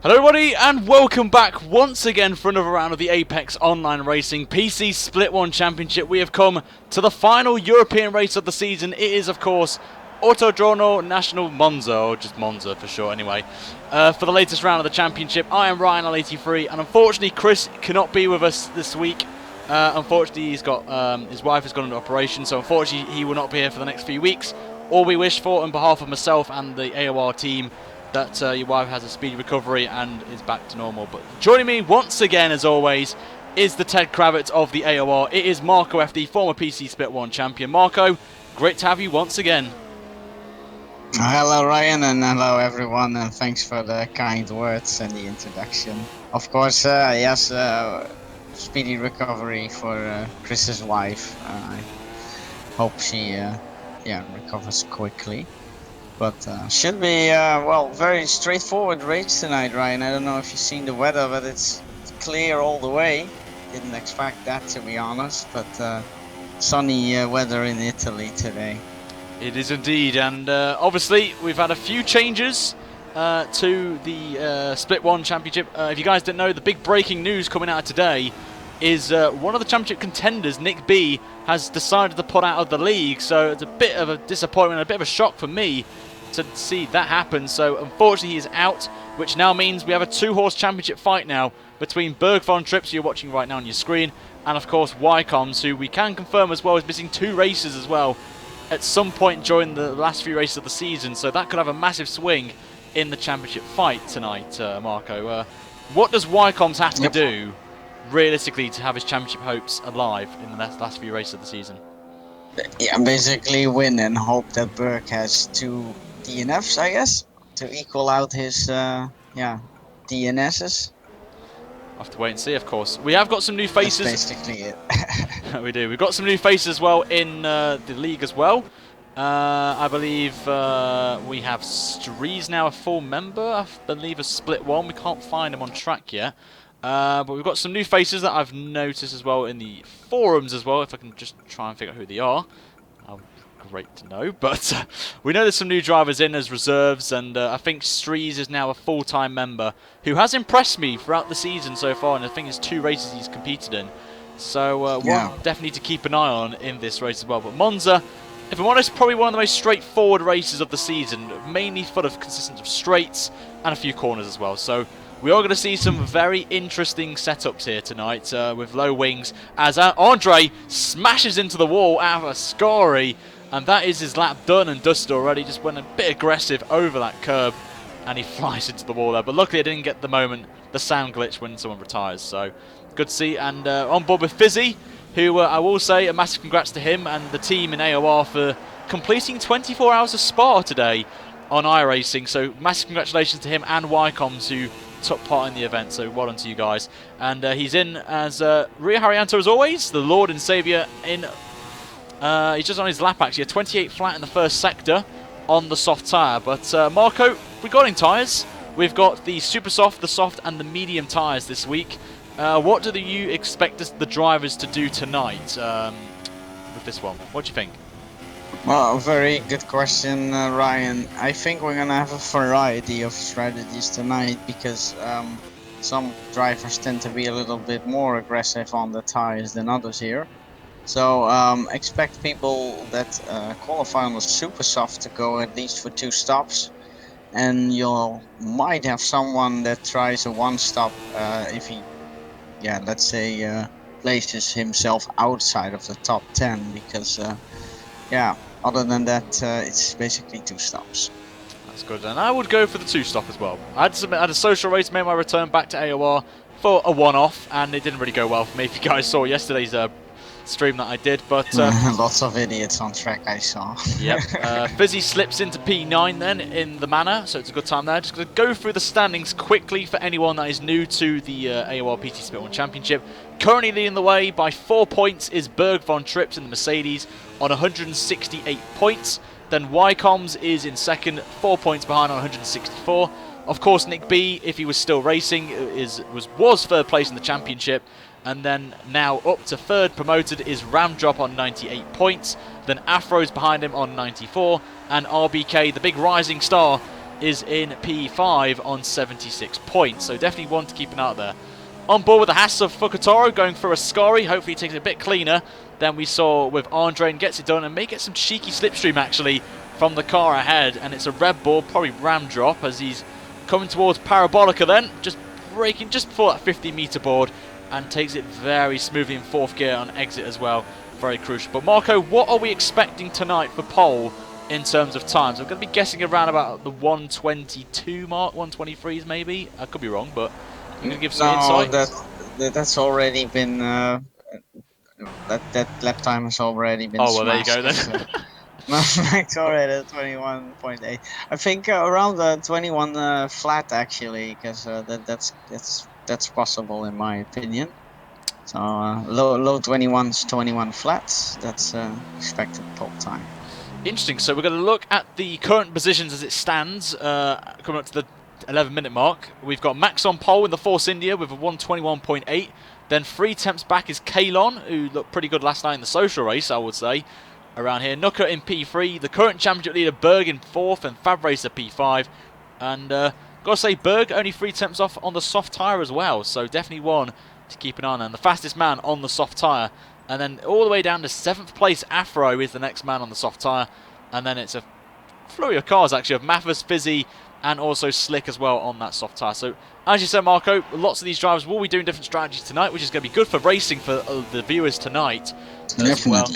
Hello everybody and welcome back once again for another round of the Apex Online Racing PC Split 1 Championship. We have come to the final European race of the season. It is of course Autodromo National Monza, or just Monza for short anyway. For the latest round of the championship, I am Ryan L83 and unfortunately Chris cannot be with us this week. Unfortunately he's got, his wife has gone into operation, so unfortunately he will not be here for the next few weeks. All we wish for on behalf of myself and the AOR team that your wife has a speedy recovery and is back to normal. But joining me once again, as always, is the Ted Kravitz of the AOR. It is Marco FD, former PC Split 1 champion. Marco, great to have you once again. Hello Ryan, and hello everyone, and thanks for the kind words and the introduction. Of course, yes, speedy recovery for Chris's wife. I hope she recovers quickly. But should be, well, very straightforward race tonight, Ryan. I don't know if you've seen the weather, but it's clear all the way. Didn't expect that, to be honest, but sunny weather in Italy today. It is indeed, and obviously we've had a few changes to the Split 1 Championship. If you guys didn't know, the big breaking news coming out today is one of the championship contenders, Nick B, has decided to put out of the league, so it's a bit of a disappointment, a bit of a shock for me to see that happen. So unfortunately he is out, which now means we have a two-horse championship fight now between Berg von Trips, who you're watching right now on your screen, and of course Wycoms, who we can confirm as well is missing 2 races as well at some point during the last few races of the season, so that could have a massive swing in the championship fight tonight. Marco, what does Wycoms have to do realistically to have his championship hopes alive in the last few races of the season? Yeah, basically win and hope that Berg has 2 DNFs, I guess, to equal out his DNSs. I'll have to wait and see, of course. We have got some new faces. That's basically it. We do. We've got some new faces as well in the league as well. I believe we have Strees now a full member. I believe a Split 1. We can't find him on track yet. But we've got some new faces that I've noticed as well in the forums as well, if I can just try and figure out who they are. Great to know, but we know there's some new drivers in as reserves, and I think Strees is now a full-time member who has impressed me throughout the season so far, and I think it's 2 races he's competed in. So one definitely need to keep an eye on in this race as well. But Monza, if I'm honest, probably one of the most straightforward races of the season, mainly full of consistent of straights and a few corners as well. So we are going to see some very interesting setups here tonight with low wings as Andre smashes into the wall out of Ascari, and that is his lap done and dusted already. Just went a bit aggressive over that curb and he flies into the wall there. But luckily I didn't get the sound glitch when someone retires. So good to see. And on board with Fizzy, who I will say a massive congrats to him and the team in AOR for completing 24 hours of Spa today on iRacing. So massive congratulations to him and Wycoms, who took part in the event, so well done to you guys. And he's in as Ria Haryanto as always, the Lord and Saviour in. He's just on his lap actually, a 28 flat in the first sector on the soft tyre. But Marco, regarding tyres, we've got the super soft, the soft and the medium tyres this week. What do you expect the drivers to do tonight with this one? What do you think? Well, very good question, Ryan. I think we're gonna have a variety of strategies tonight because some drivers tend to be a little bit more aggressive on the tires than others here. So expect people that qualify on the super soft to go at least for 2 stops, and you might have someone that tries a 1 stop if he, let's say, places himself outside of the top 10, because other than that, it's basically 2 stops. That's good, and I would go for the 2 stop as well. I had a social race, made my return back to AOR for a one-off, and it didn't really go well for me. If you guys saw yesterday's stream that I did, but lots of idiots on track I saw. Yep. Fizzy slips into P9 then in the manor, so it's a good time there. Just going to go through the standings quickly for anyone that is new to the AOR PT Split 1 Championship. Currently leading the way by 4 points is Berg von Trips in the Mercedes on 168 points. Then Wycoms is in second, 4 points behind on 164. Of course, Nick B, if he was still racing, was third place in the championship. And then now up to third promoted is Ramdrop on 98 points. Then Afro's behind him on 94. And RBK, the big rising star, is in P5 on 76 points. So definitely one to keep an eye out there. On board with the Haas of Fukutaro, going through a Ascari. Hopefully he takes it a bit cleaner than we saw with Andre and gets it done and may get some cheeky slipstream actually from the car ahead. And it's a red ball, probably ram drop as he's coming towards Parabolica then. Just braking just before that 50-meter board and takes it very smoothly in 4th gear on exit as well. Very crucial. But Marco, what are we expecting tonight for pole in terms of times? I'm going to be guessing around about the 122 mark, 123s maybe. I could be wrong, but I'm going to give some insight. That's already been that lap time has already been. Oh well, there you smashed, go then. Max already at 21.8. I think around the 21 flat actually, because that's possible in my opinion. So low 21s, 21 flats. That's expected pole time. Interesting. So we're going to look at the current positions as it stands, coming up to the 11-minute mark. We've got Max on pole in the Force India with a 121.8. Then 3 temps back is Kalon, who looked pretty good last night in the social race, I would say. Around here, Nooker in P3, the current championship leader Berg in 4th, and Fab Racer P5. And gotta say, Berg only 3 temps off on the soft tyre as well, so definitely one to keep an eye on. And the fastest man on the soft tyre. And then all the way down to 7th place, Afro is the next man on the soft tyre. And then it's a flurry of cars actually, of Mathis, Fizzy, and also Slick as well on that soft tyre. So as you said, Marco, lots of these drivers will be doing different strategies tonight, which is going to be good for racing for the viewers tonight as well.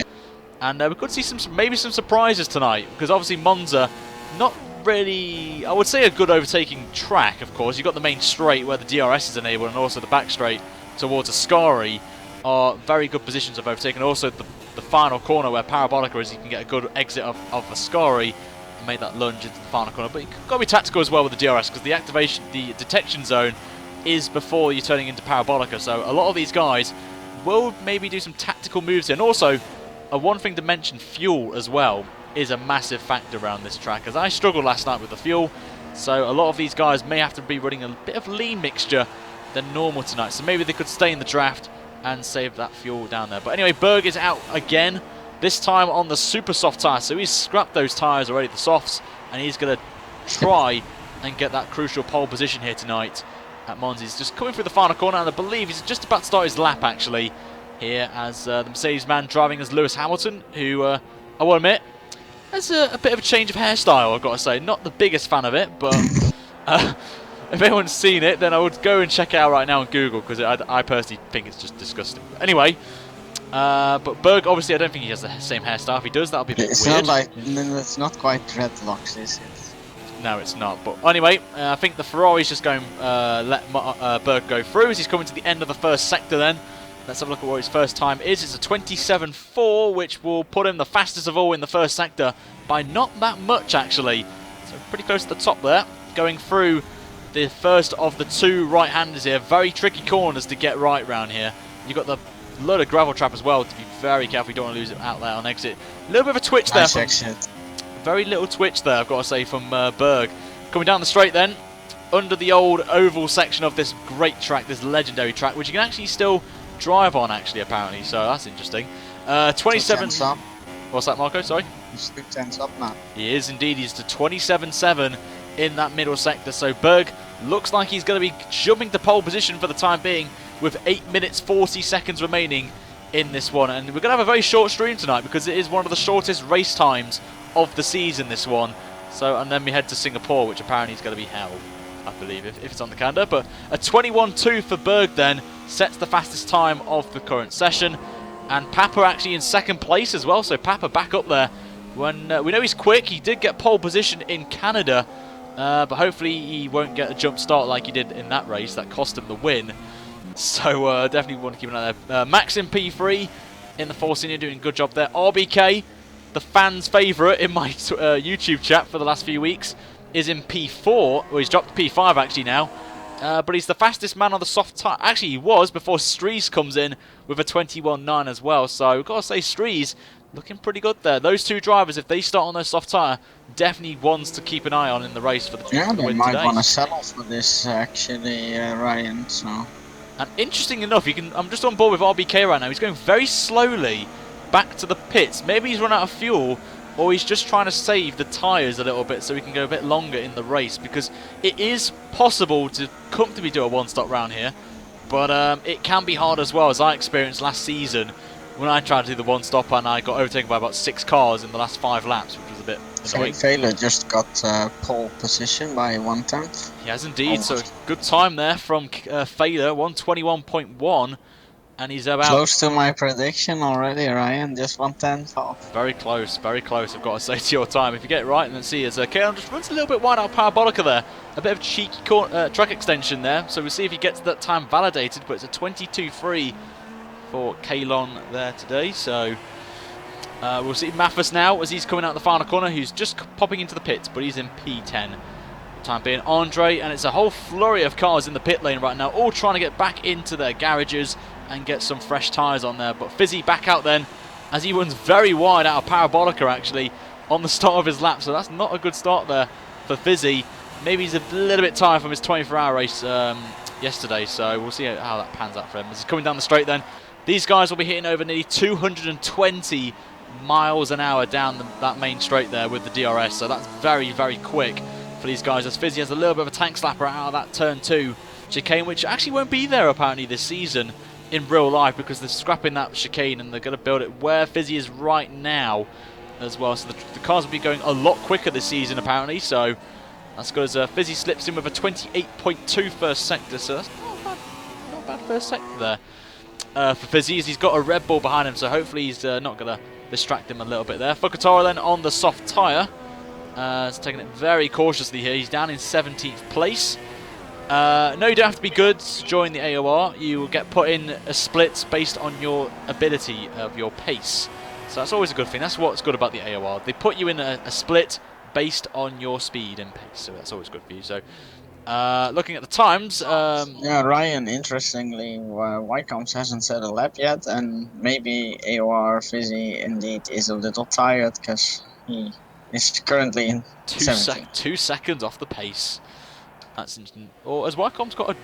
And we could see maybe some surprises tonight, because obviously Monza, not really, I would say a good overtaking track, of course. You've got the main straight where the DRS is enabled, and also the back straight towards Ascari are very good positions of overtaking. Also the final corner where Parabolica is, you can get a good exit of Ascari and make that lunge into the final corner. But you've got to be tactical as well with the DRS, because the detection zone is before you're turning into Parabolica. So a lot of these guys will maybe do some tactical moves here. And also, one thing to mention, fuel as well is a massive factor around this track, as I struggled last night with the fuel, so a lot of these guys may have to be running a bit of lean mixture than normal tonight, so maybe they could stay in the draft and save that fuel down there. But anyway, Berg is out again, this time on the super soft tyre, so he's scrapped those tyres already, the softs, and he's going to try and get that crucial pole position here tonight at Monza. He's just coming through the final corner, and I believe he's just about to start his lap actually here, as the Mercedes man driving as Lewis Hamilton, who I will admit has a bit of a change of hairstyle, I've got to say. Not the biggest fan of it, but if anyone's seen it, then I would go and check it out right now on Google, because I personally think it's just disgusting. But anyway, but Berg, obviously I don't think he has the same hairstyle. If he does, that'll be a bit weird. It's not quite dreadlocks, is it? No, it's not. But anyway, I think the Ferrari's just going let Berg go through as he's coming to the end of the first sector then. Let's have a look at what his first time is. It's a 27.4, which will put him the fastest of all in the first sector by not that much, actually. So pretty close to the top there. Going through the first of the 2 right-handers here. Very tricky corners to get right round here. You've got the load of gravel trap as well to be very careful. You don't want to lose it out there on exit. A little bit of a twitch there. Very little twitch there, I've got to say, from Berg. Coming down the straight then, under the old oval section of this great track, this legendary track, which you can actually still drive on actually, apparently, so that's interesting. 27. What's that, Marco? Sorry? He's 2 tenths up now. He is indeed. He's to 27.7 in that middle sector. So Berg looks like he's going to be jumping to pole position for the time being, with 8 minutes 40 seconds remaining in this one. And we're going to have a very short stream tonight, because it is one of the shortest race times of the season, this one. So, and then we head to Singapore, which apparently is going to be hell, I believe, if it's on the calendar. But a 21.2 for Berg then sets the fastest time of the current session. And Papa actually in 2nd place as well, so Papa back up there. When we know he's quick, he did get pole position in Canada, but hopefully he won't get a jump start like he did in that race. That cost him the win. So definitely want to keep an eye there. Max in P3 in the Force India, doing a good job there. RBK, the fans' favourite in my YouTube chat for the last few weeks, is in P4. Well, he's dropped to P5 actually now. But he's the fastest man on the soft tyre. Actually, he was before Stries comes in with a 21.9 as well. So we've got to say, Stries looking pretty good there. Those 2 drivers, if they start on their soft tyre, definitely ones to keep an eye on in the race for the win today. They might want to settle for this, actually, Ryan. So. And interesting enough, I'm just on board with RBK right now. He's going very slowly back to the pits. Maybe he's run out of fuel, or he's just trying to save the tyres a little bit so he can go a bit longer in the race, because it is possible to comfortably do a one-stop round here, but it can be hard as well, as I experienced last season when I tried to do the one-stop and I got overtaken by about 6 cars in the last 5 laps, which was a bit annoying. Failer just got pole position by 1/10. He has indeed, so good time there from Failer, 121.1. And he's about close to my prediction already, Ryan. Just 1/10 off. Very close, I've got to say, to your time. If you get it right, and then see as Kaelon just runs a little bit wide out of Parabolica there. A bit of cheeky track extension there. So we'll see if he gets that time validated. But it's a 22.3 for Kaelon there today. So we'll see Maffus now as he's coming out the final corner, who's just popping into the pits, but he's in P10. Time being Andre, and it's a whole flurry of cars in the pit lane right now, all trying to get back into their garages and get some fresh tyres on there. But Fizzy back out then, as he runs very wide out of Parabolica actually on the start of his lap, so that's not a good start there for Fizzy. Maybe he's a little bit tired from his 24-hour race yesterday, so we'll see how that pans out for him. As he's coming down the straight then, these guys will be hitting over nearly 220 miles an hour down that main straight there with the DRS, so that's very, very quick for these guys, as Fizzy has a little bit of a tank slapper out of that turn 2 chicane, which actually won't be there apparently this season in real life, because they're scrapping that chicane and they're going to build it where Fizzy is right now as well. So the cars will be going a lot quicker this season apparently, so that's good, as Fizzy slips in with a 28.2 first sector, so that's not bad first sector there for Fizzy, as he's got a Red Bull behind him, so hopefully he's not going to distract him a little bit there. Fukatara then on the soft tyre. He's taking it very cautiously here. He's down in 17th place. No, you don't have to be good to join the AOR. You will get put in a split based on your ability of your pace. So that's always a good thing. That's what's good about the AOR. They put you in a split based on your speed and pace. So that's always good for you. So looking at the times... yeah, Ryan, interestingly, Wycombs hasn't set a lap yet. And maybe AOR Fizzy indeed is a little tired because he... It's currently in 2 seconds off the pace. That's interesting. Or has Wycombe's got a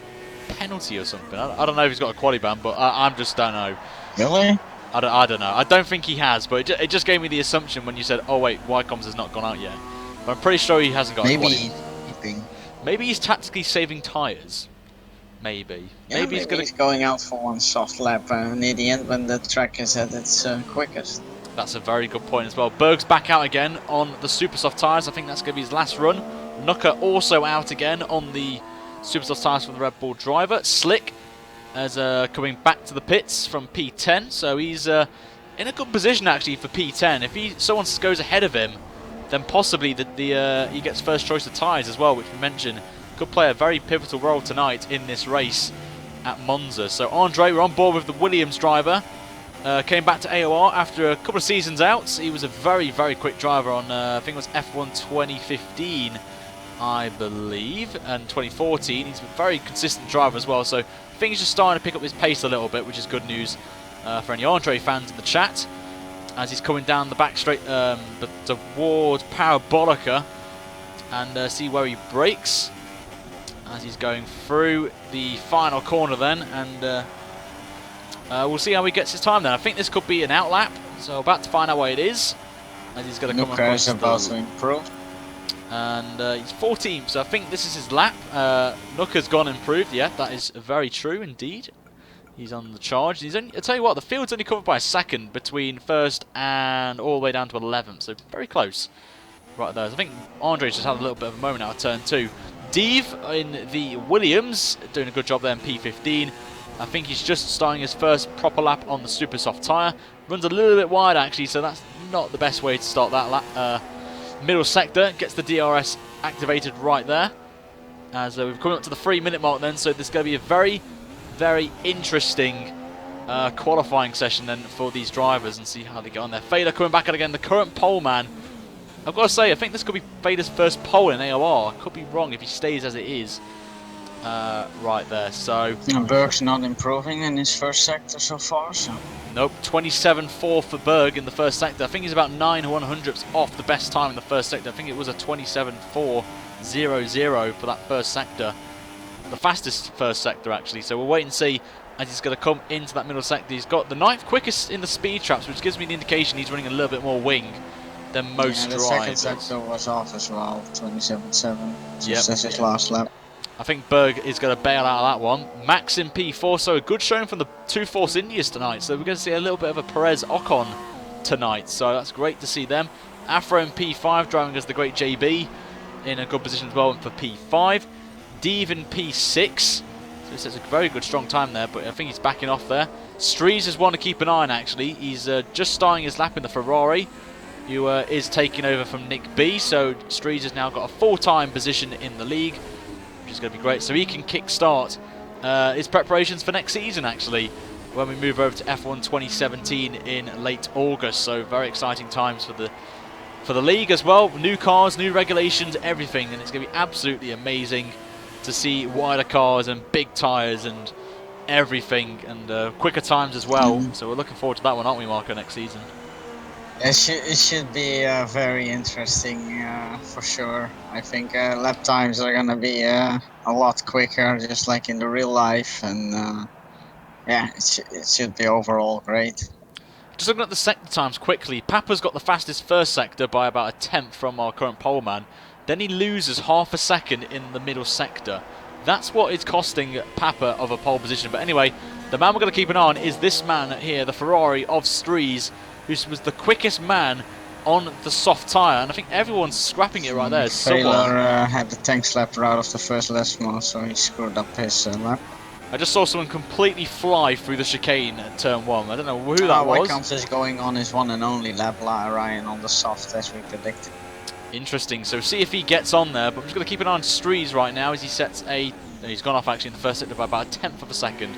penalty or something? I don't know if he's got a quali ban, but I just don't know. Really? I don't know. I don't think he has, but it just gave me the assumption when you said, oh wait, Wycombe's has not gone out yet. But I'm pretty sure he hasn't got a quali. Maybe he's tactically saving tyres. Maybe. Yeah, maybe he's going out for one soft lap near the end when the track is at its quickest. That's a very good point as well. Berg's back out again on the super soft tyres. I think that's going to be his last run. Nuka also out again on the super soft tyres for the Red Bull driver. Slick as coming back to the pits from P10. So he's in a good position actually for P10. If someone goes ahead of him, then possibly he gets first choice of tyres as well, which we mentioned could play a very pivotal role tonight in this race at Monza. So Andre, we're on board with the Williams driver. Came back to AOR after a couple of seasons out. He was a very, very quick driver on, I think it was F1 2015, I believe, and 2014. He's a very consistent driver as well, so I think he's just starting to pick up his pace a little bit, which is good news for any Andre fans in the chat, as he's coming down the back straight towards Parabolica, and see where he brakes as he's going through the final corner then, and we'll see how he gets his time then. I think this could be an out lap, so about to find out what it is, as he's going to come across about to improve. And he's 14th, so I think this is his lap. Nuka's gone improved, yeah, that is very true indeed. He's on the charge. He's only, I'll tell you what, the field's only covered by a second between first and all the way down to 11th, so very close right there. So I think Andre's just had a little bit of a moment out of turn 2. Dave in the Williams, doing a good job there in P15. I think he's just starting his first proper lap on the super soft tyre. Runs a little bit wide actually, so that's not the best way to start that lap. Middle sector, gets the DRS activated right there. As we've come up to the 3-minute mark then, so there's going to be a very, very interesting qualifying session then for these drivers, and see how they get on there. Fader coming back out again, the current pole man. I've got to say, I think this could be Fader's first pole in AOR. I could be wrong if he stays as it is. Right there, so... Berg's not improving in his first sector so far, so... Nope, 27.4 for Berg in the first sector. I think he's about 9/100ths off the best time in the first sector. I think it was a 27.4.00 for that first sector. The fastest first sector, actually. So we'll wait and see as he's going to come into that middle sector. He's got the 9th quickest in the speed traps, which gives me the indication he's running a little bit more wing than most Yeah, the drivers. second sector was off as well, 27.7, just Yep. as his last lap. I think Berg is going to bail out of that one. Max in P4, so a good showing from the two Force Indias tonight. So we're going to see a little bit of a Perez Ocon tonight. So that's great to see them. Afro in P5 driving as the great JB in a good position as well for P5. Deve in P6. So this is a very good strong time there, but I think he's backing off there. Strees is one to keep an eye on actually. He's just starting his lap in the Ferrari, who is taking over from Nick B. So Strees has now got a full-time position in the league, which is going to be great. So he can kick-start his preparations for next season actually, when we move over to F1 2017 in late August. So very exciting times for the league as well. New cars, new regulations, everything, and it's going to be absolutely amazing to see wider cars and big tyres and everything, and quicker times as well. So we're looking forward to that one, aren't we, Marco, next season? It should be very interesting for sure. I think lap times are gonna be a lot quicker, just like in the real life, and yeah, it should be overall great. Just looking at the sector times quickly, Papa's got the fastest first sector by about a tenth from our current pole man. Then he loses half a second in the middle sector. That's what is costing Papa of a pole position. But anyway, the man we're going to keep an eye on is this man here, the Ferrari of Strees, who was the quickest man on the soft tyre. And I think everyone's scrapping it right there. Taylor had the tank slapper out of the first left mode, so he screwed up his lap. I just saw someone completely fly through the chicane at turn 1. I don't know who that was. Wycombe is going on his one and only lap, Ryan, on the soft as we predicted. Interesting, so see if he gets on there, but I'm just going to keep an eye on Strees right now as he sets a... He's gone off actually in the first sector by about a tenth of a second.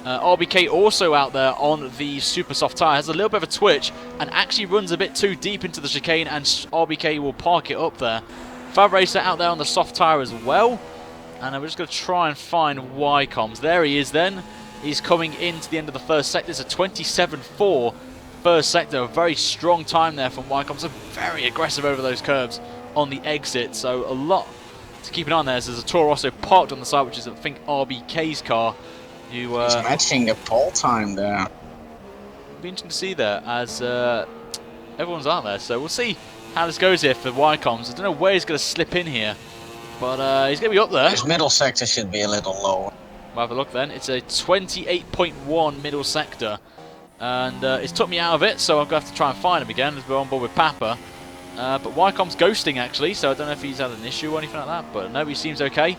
RBK also out there on the super soft tyre, has a little bit of a twitch and actually runs a bit too deep into the chicane, and RBK will park it up there. Fab Racer out there on the soft tyre as well, and we're just going to try and find Wycombs. There he is then. He's coming into the end of the first sector. It's a 27.4 first sector, a very strong time there from Wycombe, so very aggressive over those curves on the exit, so a lot to keep an eye on there. There's a Toro Rosso parked on the side, which is I think RBK's car. He's matching a pole time there. It'll be interesting to see there as everyone's out there, so we'll see how this goes here for Wycombes. I don't know where he's going to slip in here, but he's going to be up there. His middle sector should be a little lower. We'll have a look then. It's a 28.1 middle sector. And it's took me out of it, so I'm going to have to try and find him again as we're on board with Papa. But Wycomb's ghosting actually, so I don't know if he's had an issue or anything like that, but no, he seems okay.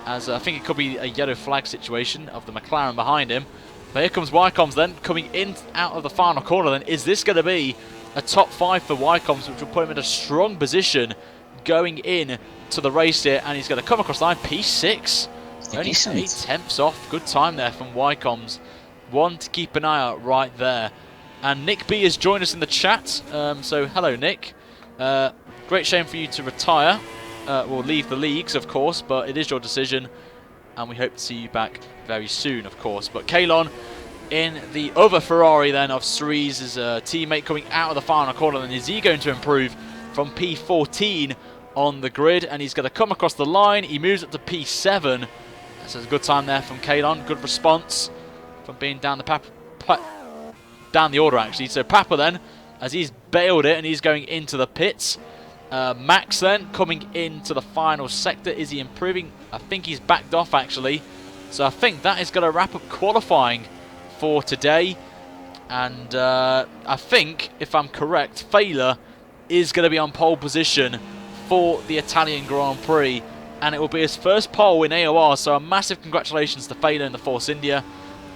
As I think it could be a yellow flag situation of the McLaren behind him. But here comes Wycomb's then, coming in out of the final corner then. Is this going to be a top 5 for Wycomb's, which will put him in a strong position going in to the race here, and he's going to come across the line, P6. Only 8 tenths off, good time there from Wycomb's. One to keep an eye out right there. And Nick B has joined us in the chat. So hello Nick. Great shame for you to retire. Or leave the leagues of course, but it is your decision. And we hope to see you back very soon of course. But Kalon in the other Ferrari then of Strees, his teammate coming out of the final corner. And is he going to improve from P14 on the grid? And he's going to come across the line. He moves up to P7. That's a good time there from Kalon. Good response from being down the order actually. So Papa then, as he's bailed it and he's going into the pits. Max then coming into the final sector. Is he improving? I think he's backed off actually. So I think that is going to wrap up qualifying for today. And I think, if I'm correct, Failer is going to be on pole position for the Italian Grand Prix. And it will be his first pole in AOR. So a massive congratulations to Failer in the Force India.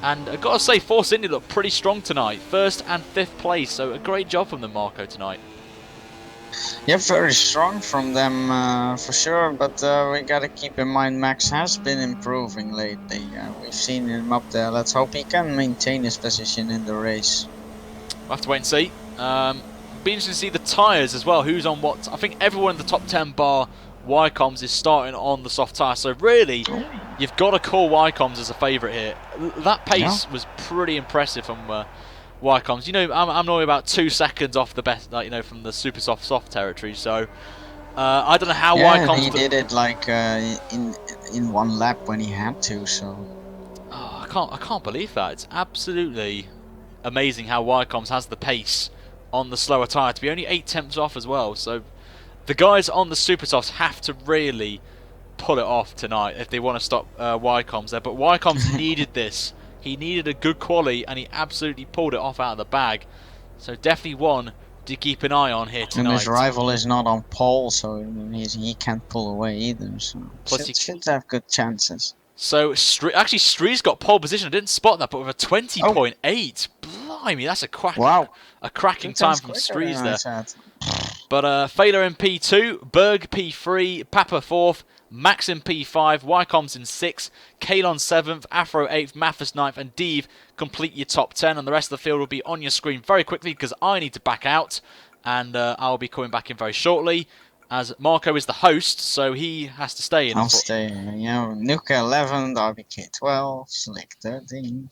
And I've got to say, Force India looked pretty strong tonight. 1st and 5th place, so a great job from them, Marco, tonight. Yeah, very strong from them, for sure. But we got to keep in mind, Max has been improving lately. We've seen him up there. Let's hope he can maintain his position in the race. We'll have to wait and see. Be interesting to see the tyres as well. Who's on what? I think everyone in the top 10 bar Wycombes is starting on the soft tyre, so really you've got to call Wycombes as a favourite here. That pace was pretty impressive from Wycombes. You know, I'm normally about 2 seconds off the best, like, you know, from the super soft territory. So I don't know how Wycombes. He did it like in one lap when he had to. So I can't believe that. It's absolutely amazing how Wycombes has the pace on the slower tyre to be only 8 tenths off as well. So the guys on the super softs have to really pull it off tonight if they want to stop Wycombs there. But Wycombs needed this. He needed a good quali, and he absolutely pulled it off out of the bag. So definitely one to keep an eye on here tonight. And his rival is not on pole, so he can't pull away either. So Plus should have good chances. So actually, Stree's got pole position. I didn't spot that, but with a 20.8, blimey, that's a cracking time from Stree's there. But Failer in P2, Berg P3, Papa 4th, Max in P5, Wycombs in 6th, Kalon 7th, Afro 8th, Mathis 9th, and Deve complete your top 10. And the rest of the field will be on your screen very quickly because I need to back out, and I'll be coming back in very shortly. As Marco is the host, so he has to stay in. I'll stay. Nuka 11, RBK 12, Slick 13.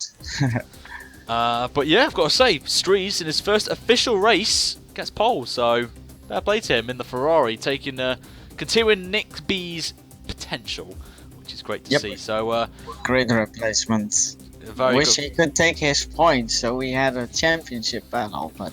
But yeah, I've got to say, Strees in his first official race gets pole, so fair play to him in the Ferrari, continuing Nick B's potential, which is great to see. So great replacement. Wish he could take his points, so we had a championship battle, but.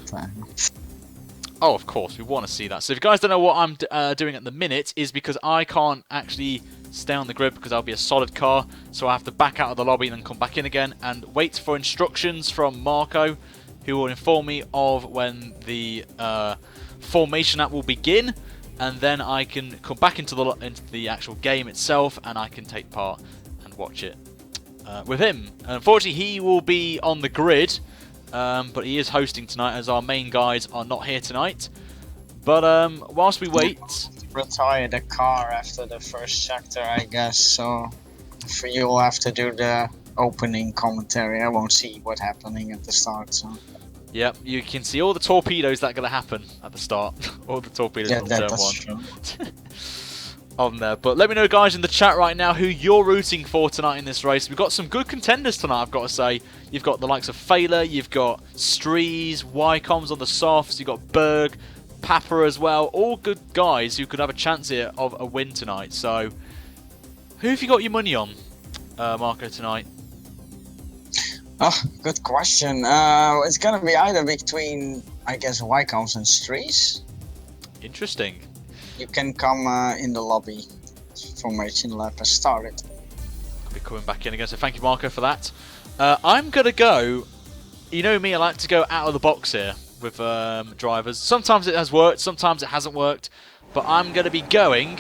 Oh, of course, we want to see that. So if you guys don't know what I'm doing at the minute, is because I can't actually stay on the grid because I'll be a solid car, so I have to back out of the lobby and then come back in again and wait for instructions from Marco, who will inform me of when the formation app will begin, and then I can come back into the actual game itself and I can take part and watch it with him. Unfortunately, he will be on the grid. But he is hosting tonight as our main guys are not here tonight. But whilst we wait... Retire the car after the first sector, I guess, so for you will have to do the opening commentary. I won't see what's happening at the start, so... Yep, you can see all the torpedoes that are going to happen at the start. All the torpedoes on turn 1. On there. But let me know, guys, in the chat right now who you're rooting for tonight in this race. We've got some good contenders tonight, I've got to say. You've got the likes of Failer, you've got Strees, Wycombs on the softs, you've got Berg, Papa as well. All good guys who could have a chance here of a win tonight. So, who have you got your money on, Marco, tonight? Oh, good question. It's going to be either between, I guess, Wycombs and Strees. Interesting. You can come in the lobby. Formation lap has started. I'll be coming back in again, so thank you, Marco, for that. I'm going to go... You know me, I like to go out of the box here with drivers. Sometimes it has worked, sometimes it hasn't worked. But I'm going to be going...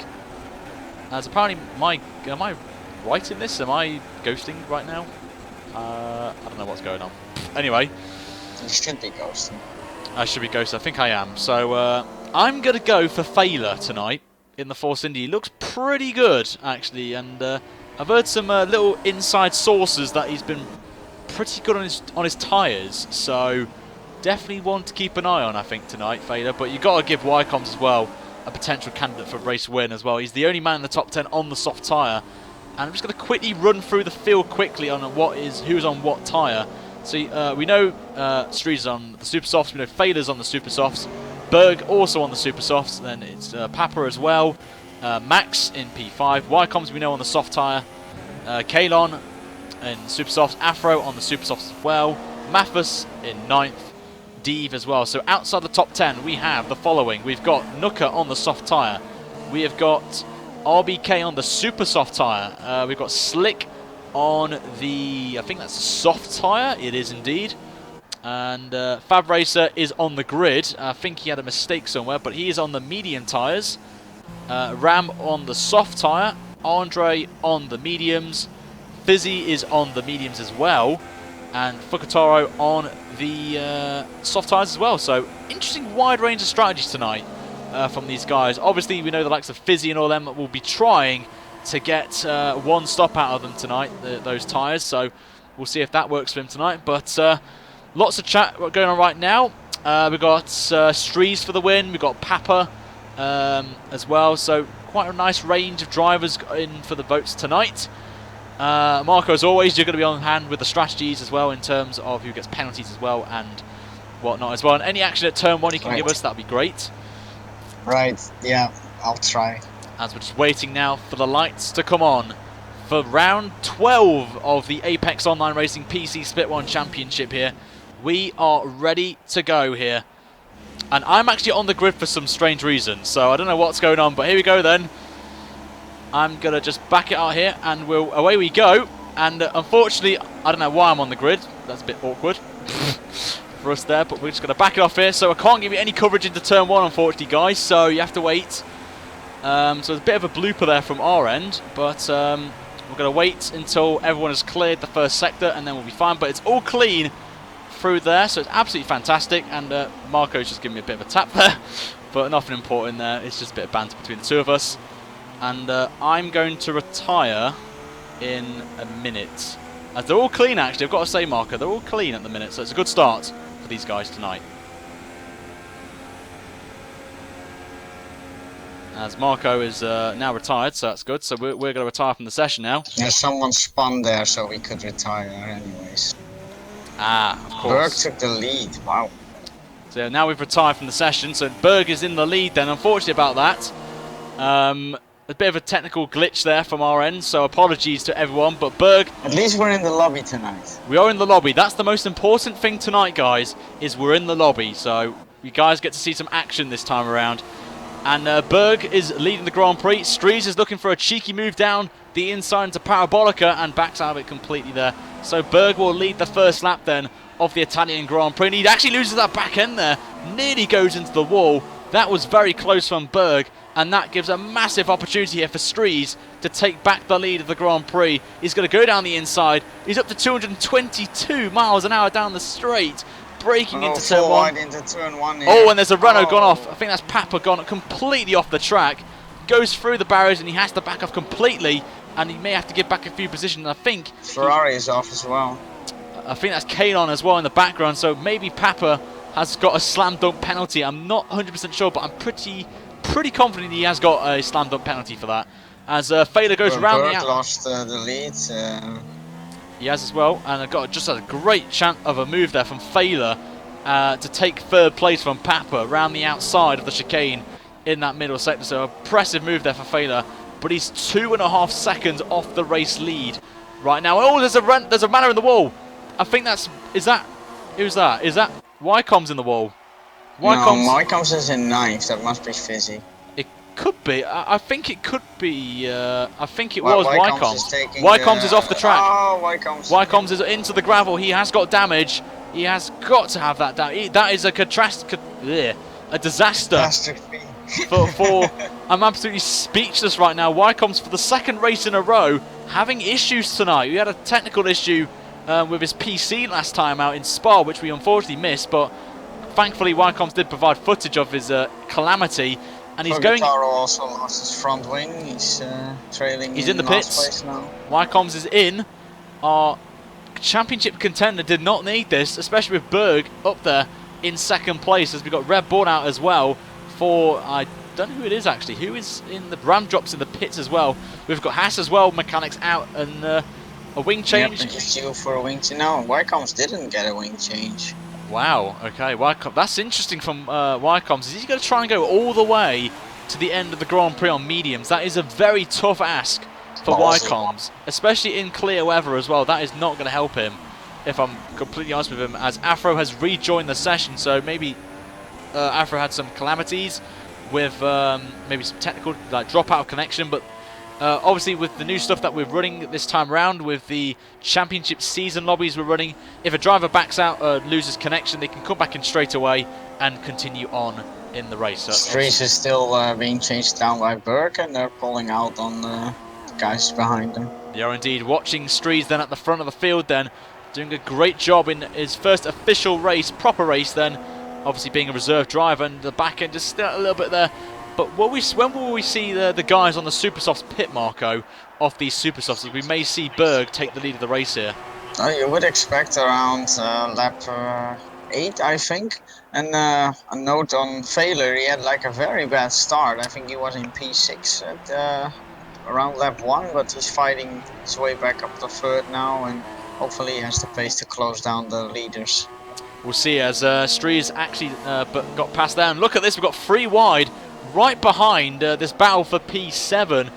As apparently, am I right in this? Am I ghosting right now? I don't know what's going on. Anyway. You should be ghosting. I should be ghosting. I think I am. So... I'm going to go for Failer tonight in the Force Indy. He looks pretty good, actually, and I've heard some little inside sources that he's been pretty good on his tyres, so definitely one to keep an eye on, I think, tonight, Failer. But you've got to give Wycombs as well a potential candidate for race win as well. He's the only man in the top 10 on the soft tyre, and I'm just going to quickly run through the field quickly on who's on what tyre. So we know Street's on the super softs, we know Failer's on the super softs. Berg also on the super softs, then it's Papa as well, Max in P5, Wycombs we know on the soft tyre, Kalon in super softs, Afro on the super softs as well, Mathis in 9th, Deve as well. So outside the top 10 we have the following. We've got Nuka on the soft tyre, we have got RBK on the super soft tyre, we've got Slick on the, I think that's a soft tyre, it is indeed. And Fab Racer is on the grid. I think he had a mistake somewhere, but he is on the medium tyres. Ram on the soft tyre. Andre on the mediums. Fizzy is on the mediums as well. And Fukutaro on the soft tyres as well. So, interesting wide range of strategies tonight from these guys. Obviously, we know the likes of Fizzy and all them will be trying to get one stop out of them tonight, those tyres. So, we'll see if that works for him tonight. But... lots of chat going on right now. We've got Strees for the win. We've got Papa as well. So quite a nice range of drivers in for the votes tonight. Marco, as always, you're going to be on hand with the strategies as well in terms of who gets penalties as well and whatnot as well. And any action at turn 1 you can give us, that would be great. Right, yeah, I'll try. As we're just waiting now for the lights to come on for round 12 of the Apex Online Racing PC Split 1 Championship here. We are ready to go here. And I'm actually on the grid for some strange reason, so I don't know what's going on, but here we go then. I'm going to just back it out here, and away we go. And unfortunately, I don't know why I'm on the grid. That's a bit awkward for us there, but we're just going to back it off here. So I can't give you any coverage into turn 1, unfortunately, guys, so you have to wait. So there's a bit of a blooper there from our end, but we're going to wait until everyone has cleared the first sector, and then we'll be fine. But it's all clean through there, so it's absolutely fantastic. And Marco's just giving me a bit of a tap there, but nothing important there. It's just a bit of banter between the two of us. And I'm going to retire in a minute. As they're all clean, actually, I've got to say, Marco, they're all clean at the minute, so it's a good start for these guys tonight. As Marco is now retired, so that's good. So we're going to retire from the session now. Yeah, someone spun there, so we could retire anyways. Ah, of course. Berg took the lead, wow. So now we've retired from the session, so Berg is in the lead then, unfortunately about that. A bit of a technical glitch there from our end, so apologies to everyone, but Berg... At least we're in the lobby tonight. We are in the lobby. That's the most important thing tonight, guys, is we're in the lobby, so you guys get to see some action this time around. And Berg is leading the Grand Prix. Stries is looking for a cheeky move down the inside into Parabolica and backs out of it completely there. So Berg will lead the first lap then of the Italian Grand Prix. And he actually loses that back end there. Nearly goes into the wall. That was very close from Berg. And that gives a massive opportunity here for Stries to take back the lead of the Grand Prix. He's going to go down the inside. He's up to 222 miles an hour down the straight. Braking into turn 1. Into turn 1 here. Oh, and there's a Renault gone off. I think that's Papa gone completely off the track. Goes through the barriers and he has to back off completely. And he may have to give back a few positions. I think Ferrari is off as well. I think that's Kalon as well in the background. So maybe Papa has got a slam dunk penalty. I'm not 100% sure, but I'm pretty confident he has got a slam dunk penalty for that. As Failer goes around the out. Lost the lead. He has as well, and got just a great chance of a move there from Failer to take third place from Papa around the outside of the chicane in that middle sector. So impressive move there for Failer, but he's 2.5 seconds off the race lead right now. Oh, there's a runner in the wall. I think who's that? Is that Wycombe's in the wall? Wycombe's is in 9th. That must be Fizzy. Could be. I think it could be. I think it was Wycombe's. Wycombe's is off the track. Oh, Wycombe's is into the gravel. He has got damage. He has got to have that damage. That is a disaster. for I'm absolutely speechless right now. Wycombe's for the second race in a row having issues tonight. We had a technical issue with his PC last time out in Spa, which we unfortunately missed. But thankfully, Wycombe's did provide footage of his calamity. And he's going. Also lost his front wing. He's trailing. He's in the pits now. Wycombe's is in. Our championship contender did not need this, especially with Berg up there in second place. As we got Red Bull out as well. For I don't know who it is actually. Who is in the Ram drops in the pits as well? We've got Haas as well. Mechanics out and a wing change. Yep, he's due for a wing change. No, Wycombe's didn't get a wing change. Wow, okay, Wycombe. That's interesting from Wycombe's. Is he going to try and go all the way to the end of the Grand Prix on mediums? That is a very tough ask for Wycombe's, especially in clear weather as well. That is not going to help him, if I'm completely honest with him, as Afro has rejoined the session. So maybe Afro had some calamities with maybe some technical dropout of connection, but obviously with the new stuff that we're running this time around with the championship season lobbies we're running, if a driver backs out loses connection, they can come back in straight away and continue on in the race. Stries is still being chased down by Berg, and they're pulling out on the guys behind them. They are indeed. Watching Stries then at the front of the field then, doing a great job in his first official race, proper race then, obviously being a reserve driver, and the back end just still a little bit there. But when will we see the guys on the Supersofts pit, Marco, off these Supersofts? We may see Berg take the lead of the race here. You would expect around lap 8, I think. And a note on Failer, he had like a very bad start. I think he was in P6 at around lap 1, but he's fighting his way back up to 3rd now, and hopefully he has the pace to close down the leaders. We'll see as Stries actually got past there. And look at this, we've got 3 wide. Right behind this battle for P7,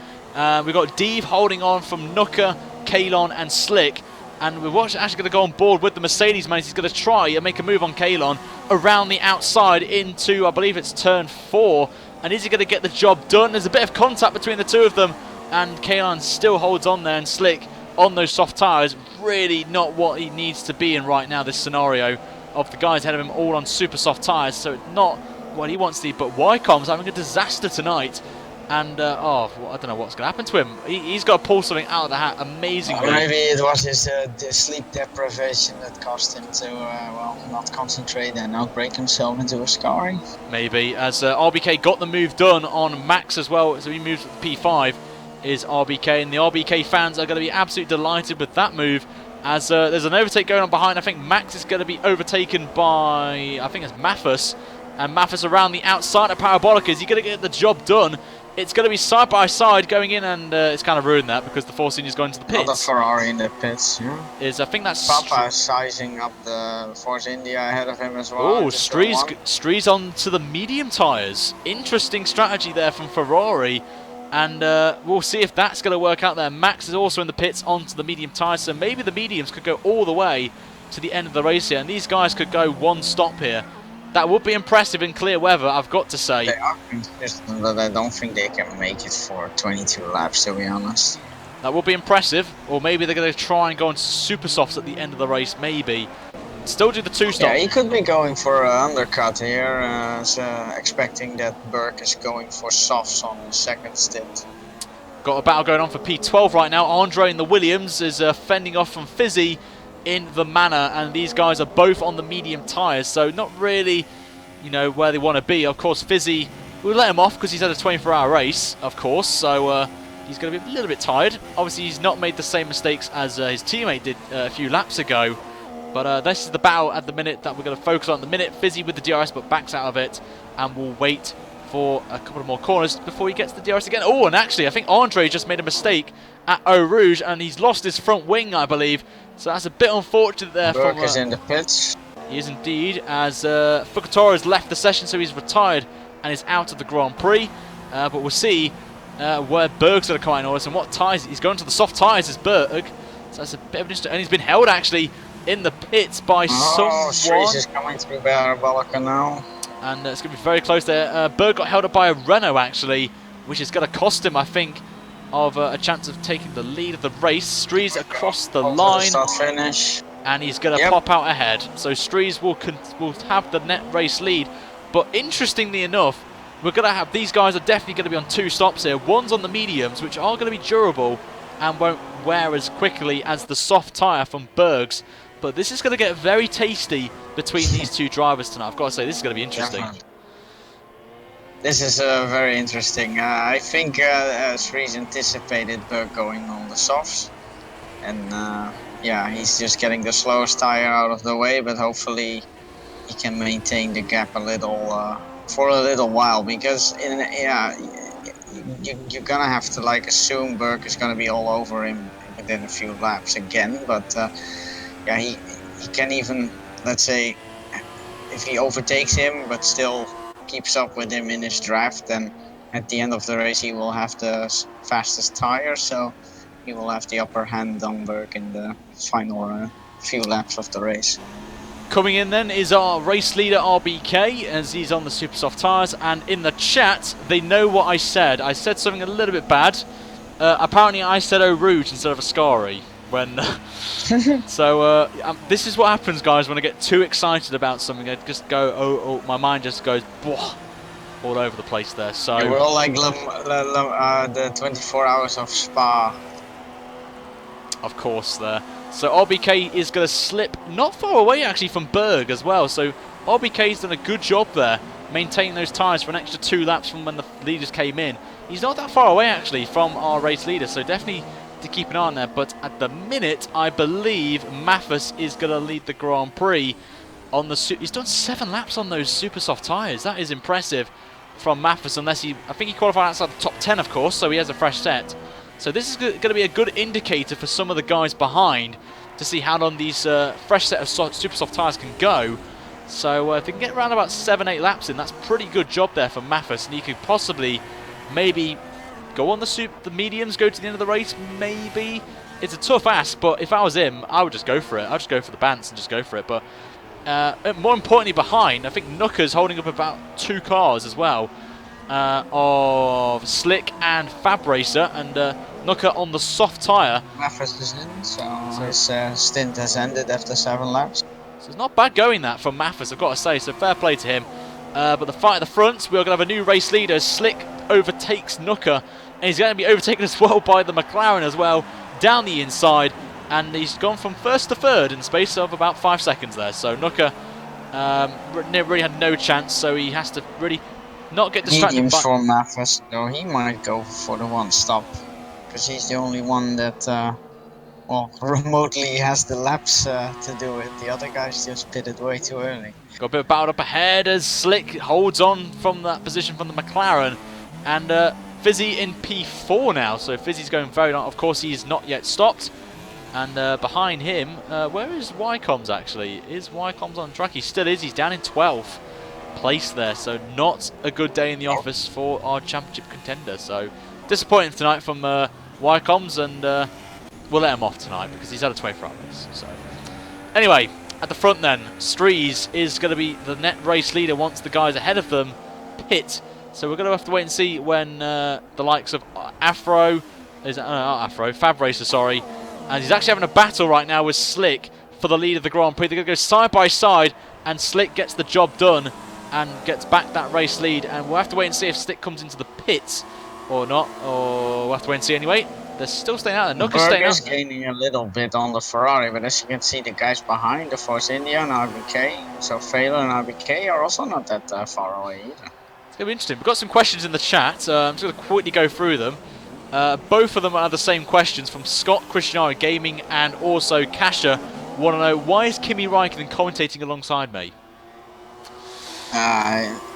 we've got Deeve holding on from Nooker, Kalon and Slick. And we're actually going to go on board with the Mercedes man. He's going to try and make a move on Kalon around the outside into, I believe it's turn 4. And is he going to get the job done? There's a bit of contact between the two of them. And Kalon still holds on there, and Slick on those soft tyres. Really not what he needs to be in right now, this scenario of the guys ahead of him all on super soft tyres. So it's not what he wants to be. But Wycombe's having a disaster tonight. And, I don't know what's going to happen to him. He's got to pull something out of the hat amazingly. Maybe it was his the sleep deprivation that caused him to, not concentrate and outbreak himself into a scarring. Maybe, as RBK got the move done on Max as well, so he moves to P5, is RBK. And the RBK fans are going to be absolutely delighted with that move, as there's an overtake going on behind. I think Max is going to be overtaken by, I think it's Mathis. And Mathis around the outside of Parabolica. Is he going to get the job done? It's going to be side by side going in, and it's kind of ruined that because the Force Senior's going to the pits. Not a Ferrari in the pits, yeah. I think that's Papa is sizing up the Force India ahead of him as well. Oh, Stree's on to the medium tyres. Interesting strategy there from Ferrari. And we'll see if that's going to work out there. Max is also in the pits onto the medium tyres, so maybe the mediums could go all the way to the end of the race here. And these guys could go one stop here. That would be impressive in clear weather, I've got to say. They are consistent, but I don't think they can make it for 22 laps, to be honest. That would be impressive. Or maybe they're going to try and go into super softs at the end of the race, maybe. Still do the two-stop. Yeah, he could be going for an undercut here, expecting that Burke is going for softs on the second stint. Got a battle going on for P12 right now. Andre in the Williams is fending off from Fizzy in the Manor, and these guys are both on the medium tyres, so not really, where they want to be. Of course, Fizzy, we'll let him off because he's had a 24-hour race, of course, so he's going to be a little bit tired. Obviously, he's not made the same mistakes as his teammate did a few laps ago, but this is the battle at the minute that we're going to focus on at the minute. Fizzy with the DRS, but backs out of it, and we'll wait for a couple of more corners before he gets the DRS again. Oh, and actually, I think Andre just made a mistake at Eau Rouge, and he's lost his front wing, I believe. So that's a bit unfortunate there. Burke is in the pits. He is indeed, as Fukatora has left the session, so he's retired and is out of the Grand Prix. But we'll see where Berg's going to come out in order and what tyres. He's going to the soft tyres as Berg. So that's a bit of an interesting. And he's been held actually in the pits by someone. Street is coming through Parabolica now. And it's going to be very close there. Berg got held up by a Renault actually, which is going to cost him, I think, of a chance of taking the lead of the race. Strees across the line, start finish, and he's going to pop out ahead. So Strees will have the net race lead. But interestingly enough, we're going to have these guys are definitely going to be on two stops here. One's on the mediums, which are going to be durable and won't wear as quickly as the soft tyre from Berg's. But this is going to get very tasty between these two drivers tonight. I've got to say, this is going to be interesting. Definitely. This is very interesting. I think Strees anticipated Berg going on the softs. And yeah, he's just getting the slowest tire out of the way, but hopefully he can maintain the gap a little for a little while, because you're gonna have to assume Berg is gonna be all over him within a few laps again. But yeah, he can even, let's say, if he overtakes him but still keeps up with him in his draft, then at the end of the race he will have the fastest tire, so he will have the upper hand on Berg in the final few laps of the race. Coming in then is our race leader RBK, as he's on the super soft tyres, and in the chat they know what I said. I said something a little bit bad. Apparently I said Eau Rouge instead of Ascari when so this is what happens, guys, when I get too excited about something. I just go oh, my mind just goes all over the place there. So yeah, we're all like the 24 hours of Spa. Of course there. So RBK is going to slip not far away actually from Berg as well. So RBK's done a good job there, maintaining those tyres for an extra 2 laps from when the leaders came in. He's not that far away actually from our race leader, so definitely to keep an eye on there. But at the minute, I believe Mathis is going to lead the Grand Prix on the. He's done 7 laps on those super soft tyres. That is impressive from Mathis, unless I think he qualified outside the top 10, of course, so he has a fresh set. So this is going to be a good indicator for some of the guys behind to see how long these fresh set of super soft tyres can go. So if they can get around about 7-8 laps in, that's pretty good job there for Mathis, and he could possibly maybe go on the mediums, go to the end of the race, maybe. it's a tough ask, but if I was him, I would just go for it. I'd just go for the bants and just go for it. But more importantly, behind, I think Nuka's holding up about 2 cars as well, of Slick and Fab Racer, and Nuka on the soft tyre. Maffers is in, so his stint has ended after 7 laps. So it's not bad going that from Maffers, I've got to say, so fair play to him. But the fight at the front, we're going to have a new race leader. Slick overtakes Nuka, and he's going to be overtaken as well by the McLaren as well, down the inside, and he's gone from first to third in the space of about 5 seconds there. So Nuka really had no chance, so he has to really not get distracted. Mediums for Maffers, though he might go for the 1 stop, because he's the only one that well, remotely has the laps to do it. The other guys just pitted way too early. Got a bit of battle up ahead as Slick holds on from that position from the McLaren, and Fizzy in P4 now, so Fizzy's going very long. Of course, he's not yet stopped, and behind him, where is Wycombs actually? Is Wycombs on track? He still is. He's down in 12th place there, so not a good day in the office for our championship contender. So disappointing tonight from Wycombs, and we'll let him off tonight because he's had a 24-hour race. So anyway, at the front then, Strees is going to be the net race leader once the guys ahead of them pit. So we're going to have to wait and see when the likes of Fab Racer, sorry, and he's actually having a battle right now with Slick for the lead of the Grand Prix. They're going to go side by side, and Slick gets the job done and gets back that race lead. And we'll have to wait and see if Slick comes into the pits or not, or we'll have to wait and see anyway. They're still staying out there. Nuka's staying out. Berger's gaining a little bit on the Ferrari, but as you can see, the guys behind, the Force India and RBK, so Failer and RBK are also not that far away either. It's going to be interesting. We've got some questions in the chat. I'm just going to quickly go through them. Both of them are the same questions from Scott, Cristiano Gaming, and also Kasha. Want to know, why is Kimi Räikkönen commentating alongside me?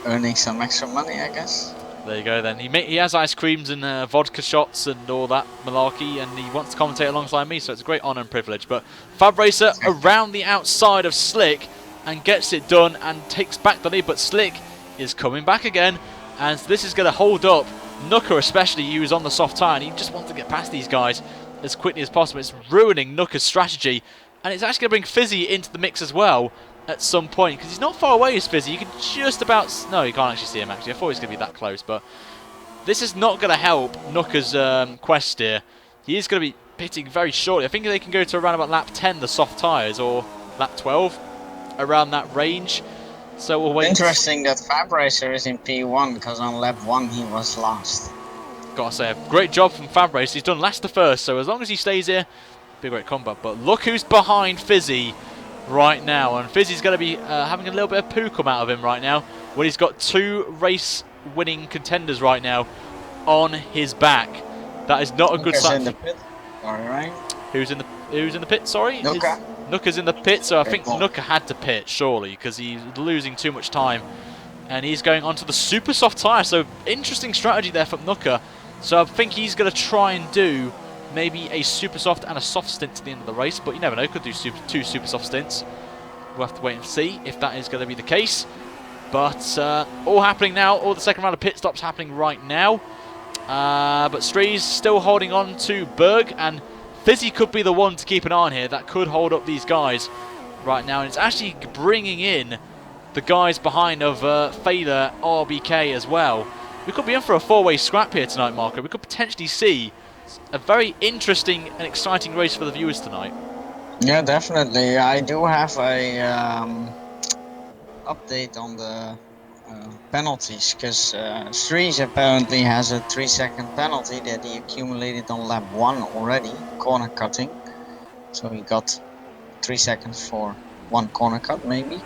Earning some extra money, I guess. There you go then. He has ice creams and vodka shots and all that malarkey, and he wants to commentate alongside me, so it's a great honour and privilege. But Fab Racer around the outside of Slick and gets it done and takes back the lead, but Slick is coming back again, and this is going to hold up Nuka, especially, who is on the soft tyre, and he just wants to get past these guys as quickly as possible. It's ruining Nuka's strategy, and it's actually going to bring Fizzy into the mix as well at some point, because he's not far away as Fizzy. You can just about... No, you can't actually see him, actually. I thought he was going to be that close, but this is not going to help Nuka's quest here. He is going to be pitting very shortly. I think they can go to around about lap 10, the soft tyres, or lap 12, around that range. So we'll wait. Interesting that Fab Racer is in P1, because on lap 1 he was last. Gotta say, a great job from Fab Racer. He's done last to first, so as long as he stays here, be a great combat. But look who's behind Fizzy right now, and Fizzy's going to be having a little bit of poo come out of him right now, when he's got 2 race-winning contenders right now on his back. That is not a good sign. In the pit. Sorry, right? Who's in the pit? Sorry, Nuka. Nuka's in the pit, so I think Nuka had to pit surely because he's losing too much time, and he's going onto the super soft tyre. So interesting strategy there from Nuka. So I think he's going to try and do maybe a super soft and a soft stint to the end of the race, but you never know, could do 2 super soft stints. We'll have to wait and see if that is going to be the case. But all happening now, all the second round of pit stops happening right now. But Strees still holding on to Berg, and Fizzy could be the one to keep an eye on here. That could hold up these guys right now, and it's actually bringing in the guys behind of Fader, RBK as well. We could be in for a 4-way scrap here tonight, Marco. We could potentially see a very interesting and exciting race for the viewers tonight. Yeah, definitely. I do have a update on the penalties, because Strees apparently has a 3-second penalty that he accumulated on lap 1 already, corner cutting. So he got 3 seconds for 1 corner cut, maybe.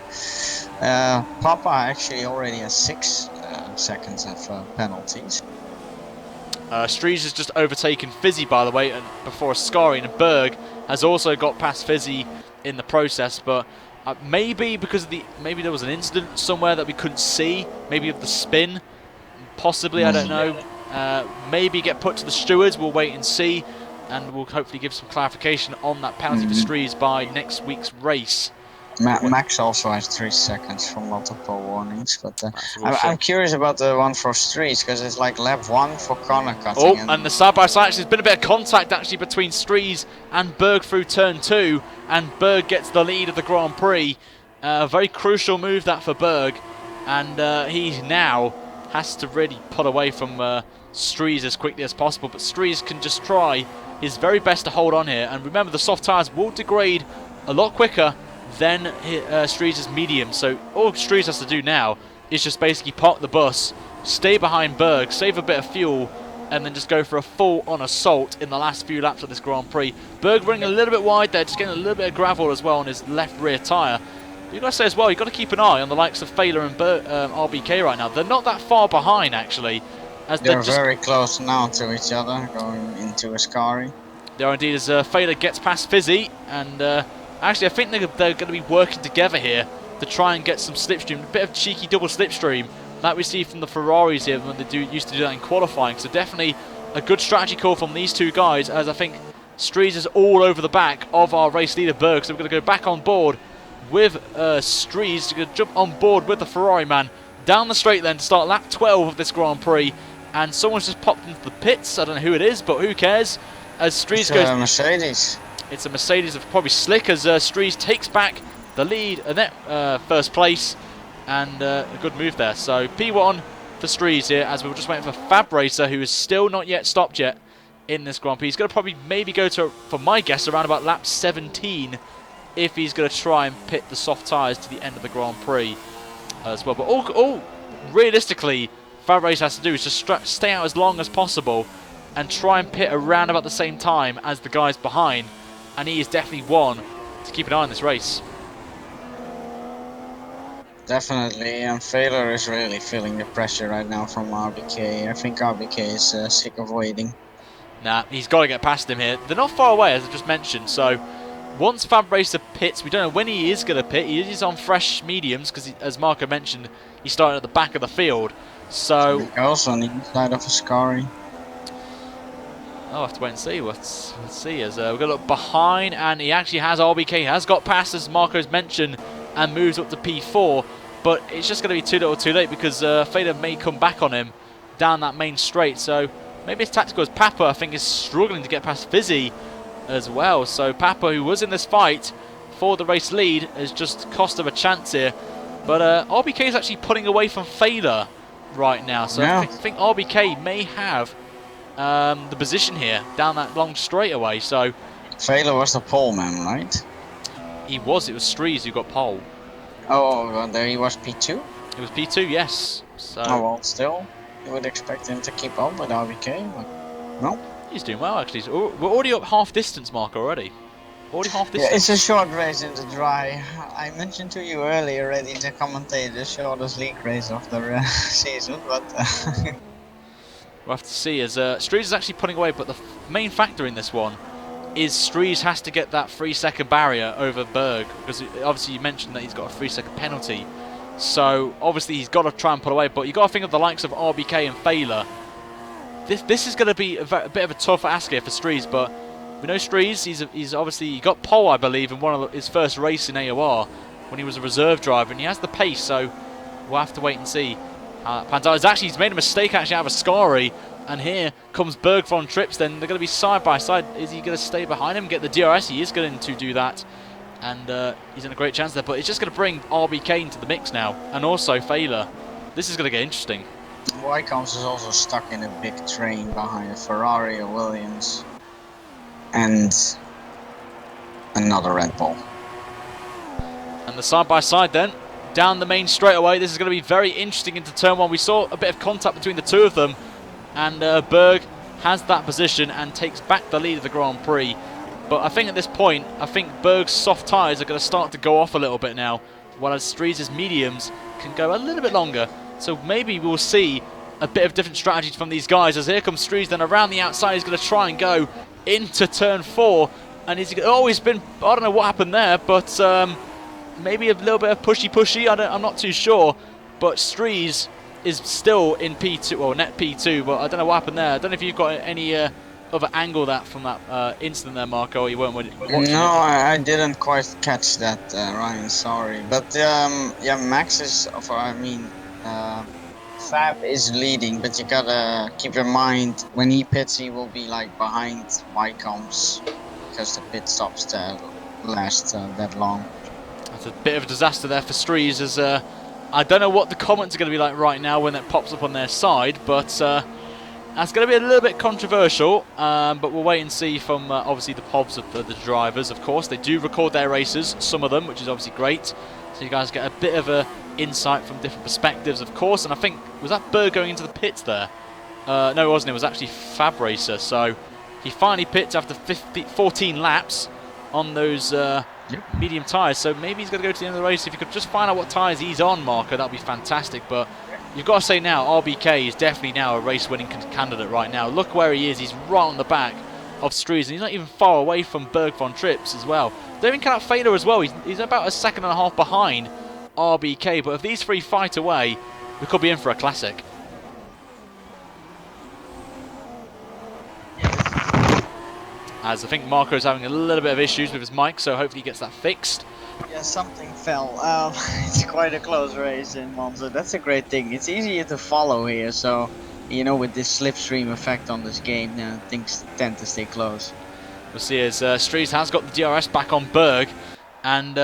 Papa actually already has 6 seconds of penalties. Strees has just overtaken Fizzy, by the way, and before Ascari, and Berg has also got past Fizzy in the process, but maybe because of maybe there was an incident somewhere that we couldn't see, maybe of the spin, possibly, I don't know. Maybe get put to the stewards, we'll wait and see, and we'll hopefully give some clarification on that penalty for Strees by next week's race. Max also has 3 seconds for multiple warnings, but Also. I'm curious about the one for streets because it's like lap 1 for corner Oh, cutting. and the side-by-side, actually, there's been a bit of contact actually between Stries and Berg through turn 2, and Berg gets the lead of the Grand Prix. A very crucial move that for Berg, and he now has to really pull away from Stries as quickly as possible, but Stries can just try his very best to hold on here, and remember the soft tyres will degrade a lot quicker than Stries' medium, so all Stries has to do now is just basically park the bus, stay behind Berg, save a bit of fuel, and then just go for a full-on assault in the last few laps of this Grand Prix. Berg running a little bit wide there, just getting a little bit of gravel as well on his left rear tyre. You've got to say as well, you've got to keep an eye on the likes of Failer and RBK right now. They're not that far behind, actually. As they're just very close now to each other, going into Ascari. They are indeed, as Failer gets past Fizzy, and actually I think they're going to be working together here to try and get some slipstream, a bit of cheeky double slipstream that we see from the Ferraris here when they used to do that in qualifying. So definitely a good strategy call from these two guys, as I think Stries is all over the back of our race leader Berg. So we're going to go back on board with Stries, going to jump on board with the Ferrari man down the straight then to start lap 12 of this Grand Prix. And someone's just popped into the pits. I don't know who it is, but who cares? As Stries goes, Mercedes. It's a Mercedes of probably slick, as Stries takes back the lead and first place. And a good move there. So P1 for Stries here, as we were just waiting for Fab Racer, who is still not yet stopped yet in this Grand Prix. He's going to probably maybe go to, for my guess, around about lap 17 if he's going to try and pit the soft tyres to the end of the Grand Prix as well. But all realistically, Fab Racer has to do is just stay out as long as possible and try and pit around about the same time as the guys behind. And he is definitely one to keep an eye on this race. Definitely, and Failer is really feeling the pressure right now from RBK. I think RBK is sick of waiting. Nah, he's got to get past him here. They're not far away, as I just mentioned, so once Fab Racer pits, we don't know when he is going to pit. He is on fresh mediums, because as Marco mentioned, he started at the back of the field. So also on the inside of Ascari. I'll have to wait and see. Let's see, as we're going to look behind, and he actually has RBK, has got past, as Marco's mentioned, and moves up to P4. But it's just going to be too little too late, because Fader may come back on him down that main straight. So maybe it's tactical, as Papa, I think, is struggling to get past Fizzy as well. So Papa, who was in this fight for the race lead, has just cost him a chance here. But RBK is actually pulling away from Fader right now. So yeah. I think RBK may have the position here down that long straightaway. So Fader was the pole man, right? He was. It was Stries who got pole. Oh, there he was P2? It was P2, yes. So oh, well, still, you would expect him to keep up with RBK, but no. He's doing well, actually. So we're already up half distance mark already. Already half distance. Yeah, it's a short race in the dry. I mentioned to you earlier already to commentate the shortest league race of the season, but we'll have to see, as Stries is actually putting away, but the main factor in this one is Stries has to get that 3-second barrier over Berg, because obviously you mentioned that he's got a 3-second penalty. So obviously he's got to try and pull away, but you got to think of the likes of RBK and Failer. This is going to be a bit of a tough ask here for Stries, but we know Stries, he's obviously, he got pole, I believe, in one of his first race in AOR when he was a reserve driver, and he has the pace, so we'll have to wait and see how that pans out. He's made a mistake actually out of Ascari, and here comes Berg from Trips. Then they're going to be side by side. Is he going to stay behind him, get the DRS? He is going to do that, and he's in a great chance there, but it's just going to bring RBK into the mix now, and also Failer. This is going to get interesting. Wycombs is also stuck in a big train behind a Ferrari, a Williams, and another Red Bull. And the side-by-side then, down the main straightaway. This is going to be very interesting into turn 1. We saw a bit of contact between the two of them, and Berg has that position and takes back the lead of the Grand Prix. But I think at this point, I think Berg's soft tyres are going to start to go off a little bit now, whereas Stries' mediums can go a little bit longer. So maybe we'll see a bit of different strategies from these guys, as here comes Stries, then around the outside he's going to try and go into turn 4, and he's always been, I don't know what happened there, but maybe a little bit of pushy, I'm not too sure, but Stries is still in P2, or net P2, but I don't know what happened there. I don't know if you've got any other angle that from that incident there, Marco? Or you weren't watching No, it? I didn't quite catch that, Ryan. Sorry, but yeah, Max is. I mean, Fab is leading, but you gotta keep in mind when he pits, he will be like behind Wycombs because the pit stops that last that long. That's a bit of a disaster there for Strees, as I don't know what the comments are going to be like right now when it pops up on their side, but that's going to be a little bit controversial. But we'll wait and see from obviously the pods of the drivers. Of course, they do record their races, some of them, which is obviously great. So you guys get a bit of a insight from different perspectives, of course. And I think, was that Berg going into the pits there? No, it wasn't. It was actually Fab Racer. So he finally pits after 14 laps on those medium tyres. So maybe he's going to go to the end of the race. If you could just find out what tyres he's on, Marco, that would be fantastic. But you've got to say now, RBK is definitely now a race-winning candidate right now. Look where he is. He's right on the back of Strees, and he's not even far away from Berg von Trips as well. Don't even count Fader as well. He's about a second and a half behind RBK. But if these three fight away, we could be in for a classic. As I think Marco's having a little bit of issues with his mic, so hopefully he gets that fixed. Yeah, something fell. It's quite a close race in Monza. That's a great thing. It's easier to follow here, so you know, with this slipstream effect on this game, things tend to stay close. We'll see as Strees has got the DRS back on Berg, and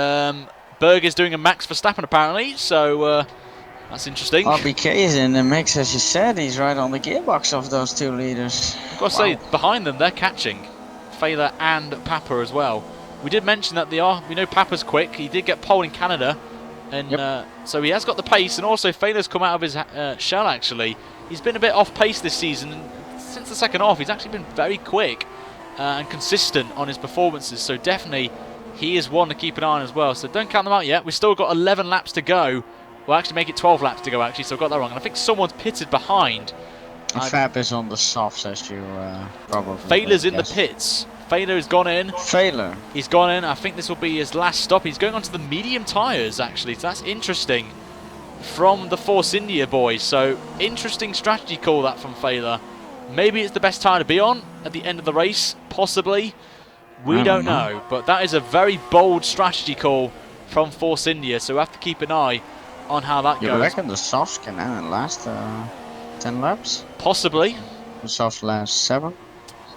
Berg is doing a Max Verstappen apparently, so that's interesting. RBK is in the mix, as you said. He's right on the gearbox of those two leaders. I've got to say, behind them, they're catching Failer and Papa as well. We did mention that we know Papa's quick. He did get pole in Canada, and so he has got the pace. And also, Failer's come out of his shell. Actually, he's been a bit off pace this season. And since the second half, he's actually been very quick and consistent on his performances. So definitely, he is one to keep an eye on as well. So don't count them out yet. We've still got 11 laps to go. We'll actually make it 12 laps to go. Actually, so I got that wrong. And I think someone's pitted behind. Fab is on the softs, as you probably. Failer's in the pits. Failer's gone in. Failer. He's gone in. I think this will be his last stop. He's going on to the medium tyres, actually. So that's interesting from the Force India boys. So interesting strategy call that from Failer. Maybe it's the best tyre to be on at the end of the race. Possibly. We don't know. But that is a very bold strategy call from Force India. So we have to keep an eye on how that goes. You reckon the softs can last 10 laps? Possibly. The softs last 7?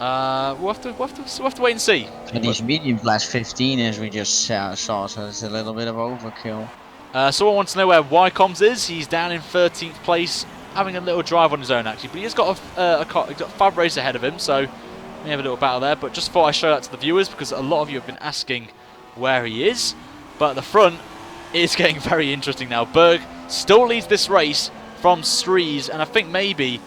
We'll have to wait and see. And these mediums last 15, as we just saw, so it's a little bit of overkill. Someone wants to know where Wycombs is. He's down in 13th place, having a little drive on his own actually. But he's got he's got Fab Race ahead of him, so we have a little battle there. But just thought I'd show that to the viewers because a lot of you have been asking where he is. But at the front, it's getting very interesting now. Berg still leads this race from Strees, and I think maybe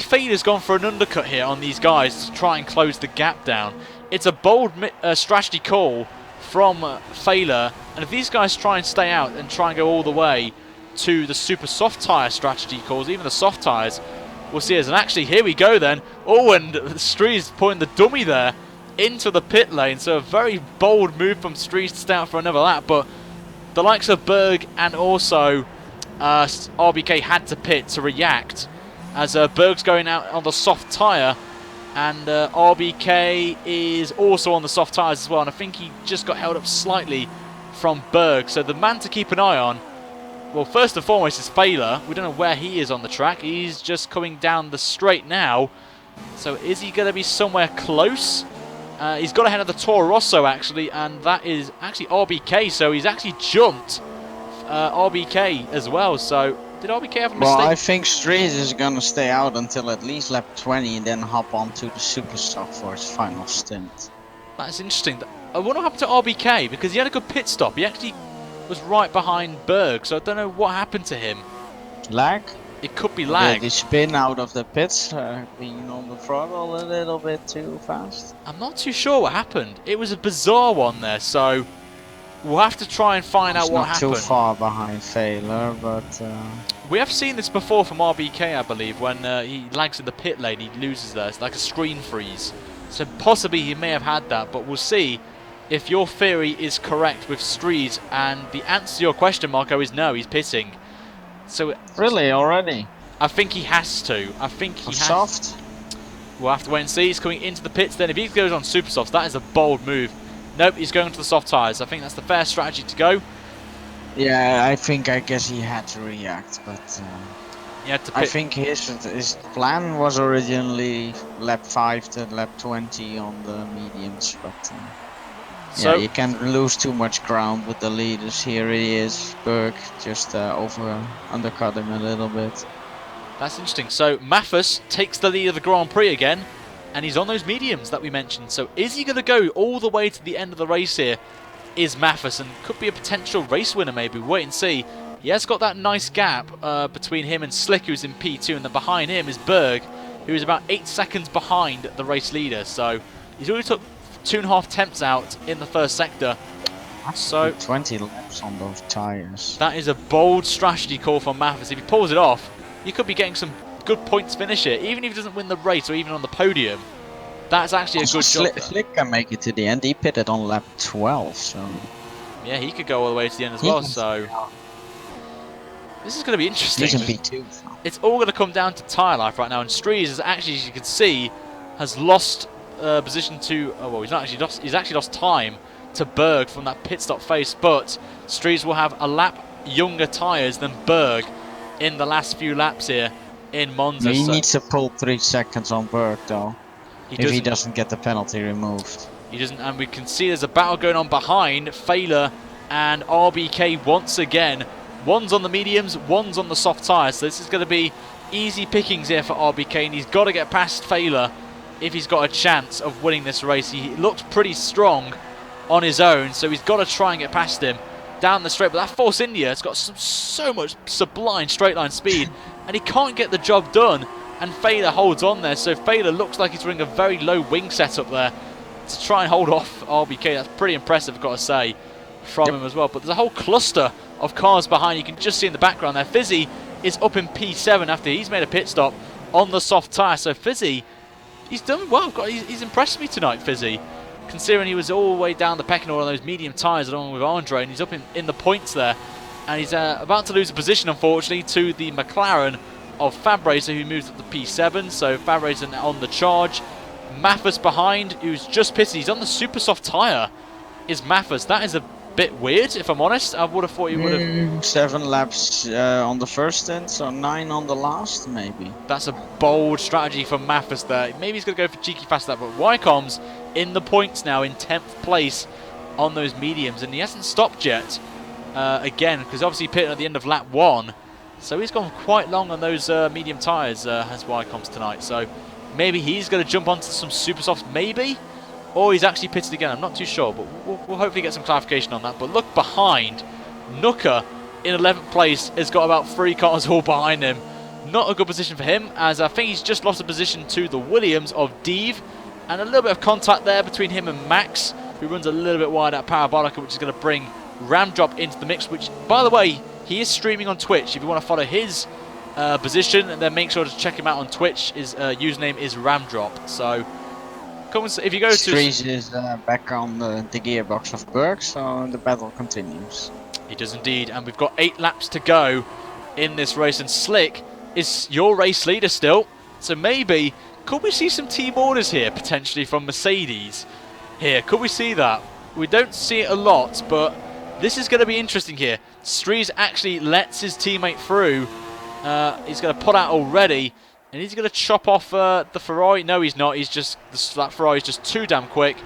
Fader's gone for an undercut here on these guys to try and close the gap down. It's a bold strategy call from Failer, and if these guys try and stay out and try and go all the way to the super soft tyre strategy calls, even the soft tyres, we'll see as. And actually, here we go then. Oh, and Strees putting the dummy there into the pit lane, so a very bold move from Strees to stay out for another lap, but the likes of Berg and also RBK had to pit to react, as Berg's going out on the soft tyre, and RBK is also on the soft tyres as well, and I think he just got held up slightly from Berg. So the man to keep an eye on, well, first and foremost is Failer. We don't know where he is on the track. He's just coming down the straight now. So is he going to be somewhere close? He's got ahead of the Toro Rosso actually, and that is actually RBK, so he's actually jumped RBK as well. So did RBK have a mistake? Well, I think Strees is gonna stay out until at least lap 20 and then hop onto the super stock for his final stint. That's interesting. I wonder what happened to RBK, because he had a good pit stop. He actually was right behind Berg, so I don't know what happened to him. Lag? It could be lag. The spin out of the pits, being on the throttle a little bit too fast. I'm not too sure what happened. It was a bizarre one there, so we'll have to try and find out what happened. Not too far behind Failer, but we have seen this before from RBK, I believe, when he lags in the pit lane, he loses there. It's like a screen freeze. So possibly he may have had that, but we'll see if your theory is correct with Strees. And the answer to your question, Marco, is no, he's pitting. So really, already? I think he has to. I think he has. Soft? We'll have to wait and see. He's coming into the pits then. If he goes on super softs, that is a bold move. Nope, he's going to the soft tyres. I think that's the fair strategy to go. Yeah, I guess he had to react, but He had to I think his plan was originally lap 5 to lap 20 on the mediums, but so yeah, you can't lose too much ground with the leaders. Here he is, Berg just undercut him a little bit. that's interesting. So Maffus takes the lead of the Grand Prix again, and he's on those mediums that we mentioned. So is he going to go all the way to the end of the race here? Is Maffus, and could be a potential race winner maybe. Wait and see. He has got that nice gap between him and Slick, who's in P2, and then behind him is Berg, who is about 8 seconds behind the race leader. So he's already took 2.5 tenths out in the first sector. So 20 laps on those tyres. that is a bold strategy call from Maffus. If he pulls it off, he could be getting some good points finish here, even if he doesn't win the race or even on the podium. That's actually a good job. Slick can make it to the end. He pitted on lap 12, so Yeah, he could go all the way to the end as well. So this is going to be interesting. he can be too. It's all going to come down to tyre life right now, and Strees is actually, as you can see, has lost position to. Oh well, he's not actually lost. He's actually lost time to Berg from that pit stop face. But Strees will have a lap younger tyres than Berg in the last few laps here in Monza. He needs to pull 3 seconds on Berg though. If he doesn't get the penalty removed. He doesn't, and we can see there's a battle going on behind Failer and RBK once again. One's on the mediums, one's on the soft tyres. So this is going to be easy pickings here for RBK, and he's got to get past Failer if he's got a chance of winning this race. He looks pretty strong on his own, so he's got to try and get past him down the straight. But that Force India has got so much sublime straight line speed, and he can't get the job done. And Failer holds on there, so Failer looks like he's running a very low wing setup there to try and hold off RBK. That's pretty impressive, I've got to say, from him as well. But there's a whole cluster of cars behind. You can just see in the background there, Fizzy is up in P7 after he's made a pit stop on the soft tyre. So Fizzy, he's done well. He's impressed me tonight, Fizzy, considering he was all the way down the pecking order on those medium tyres along with Andre, and he's up in the points there. And he's about to lose a position, unfortunately, to the McLaren of Fab Racer, who moves up to P7. So Fab Racer on the charge. Maffus behind, who's just pitted. He's on the super soft tyre, is Maffus. That is a bit weird, if I'm honest. I would have thought he would have... 7 laps on the first stint, so 9 on the last, maybe. That's a bold strategy from Maffus there. Maybe he's going to go for cheeky fast lap, but Wycombe's in the points now in 10th place on those mediums, and he hasn't stopped yet. Again, because obviously he pitted at the end of lap 1. So he's gone quite long on those medium tyres, has Wycombe's tonight. So maybe he's going to jump onto some super softs, maybe? Or he's actually pitted again, I'm not too sure. But we'll hopefully get some clarification on that. But look behind. Nooker in 11th place has got about 3 cars all behind him. Not a good position for him, as I think he's just lost a position to the Williams of Deve. And a little bit of contact there between him and Max, who runs a little bit wide at Parabolica, which is going to bring Ramdrop into the mix, which, by the way, he is streaming on Twitch. If you want to follow his position, and then make sure to check him out on Twitch. His username is Ramdrop. So, if you go to... Strees is back on the gearbox of Berg, so the battle continues. He does indeed, and we've got 8 laps to go in this race, and Slick is your race leader still. So maybe, could we see some team orders here, potentially from Mercedes? Here, could we see that? We don't see it a lot, but this is going to be interesting here. Strees actually lets his teammate through. He's going to pull out already, and he's going to chop off the Ferrari. No, he's not. He's just that Ferrari is just too damn quick,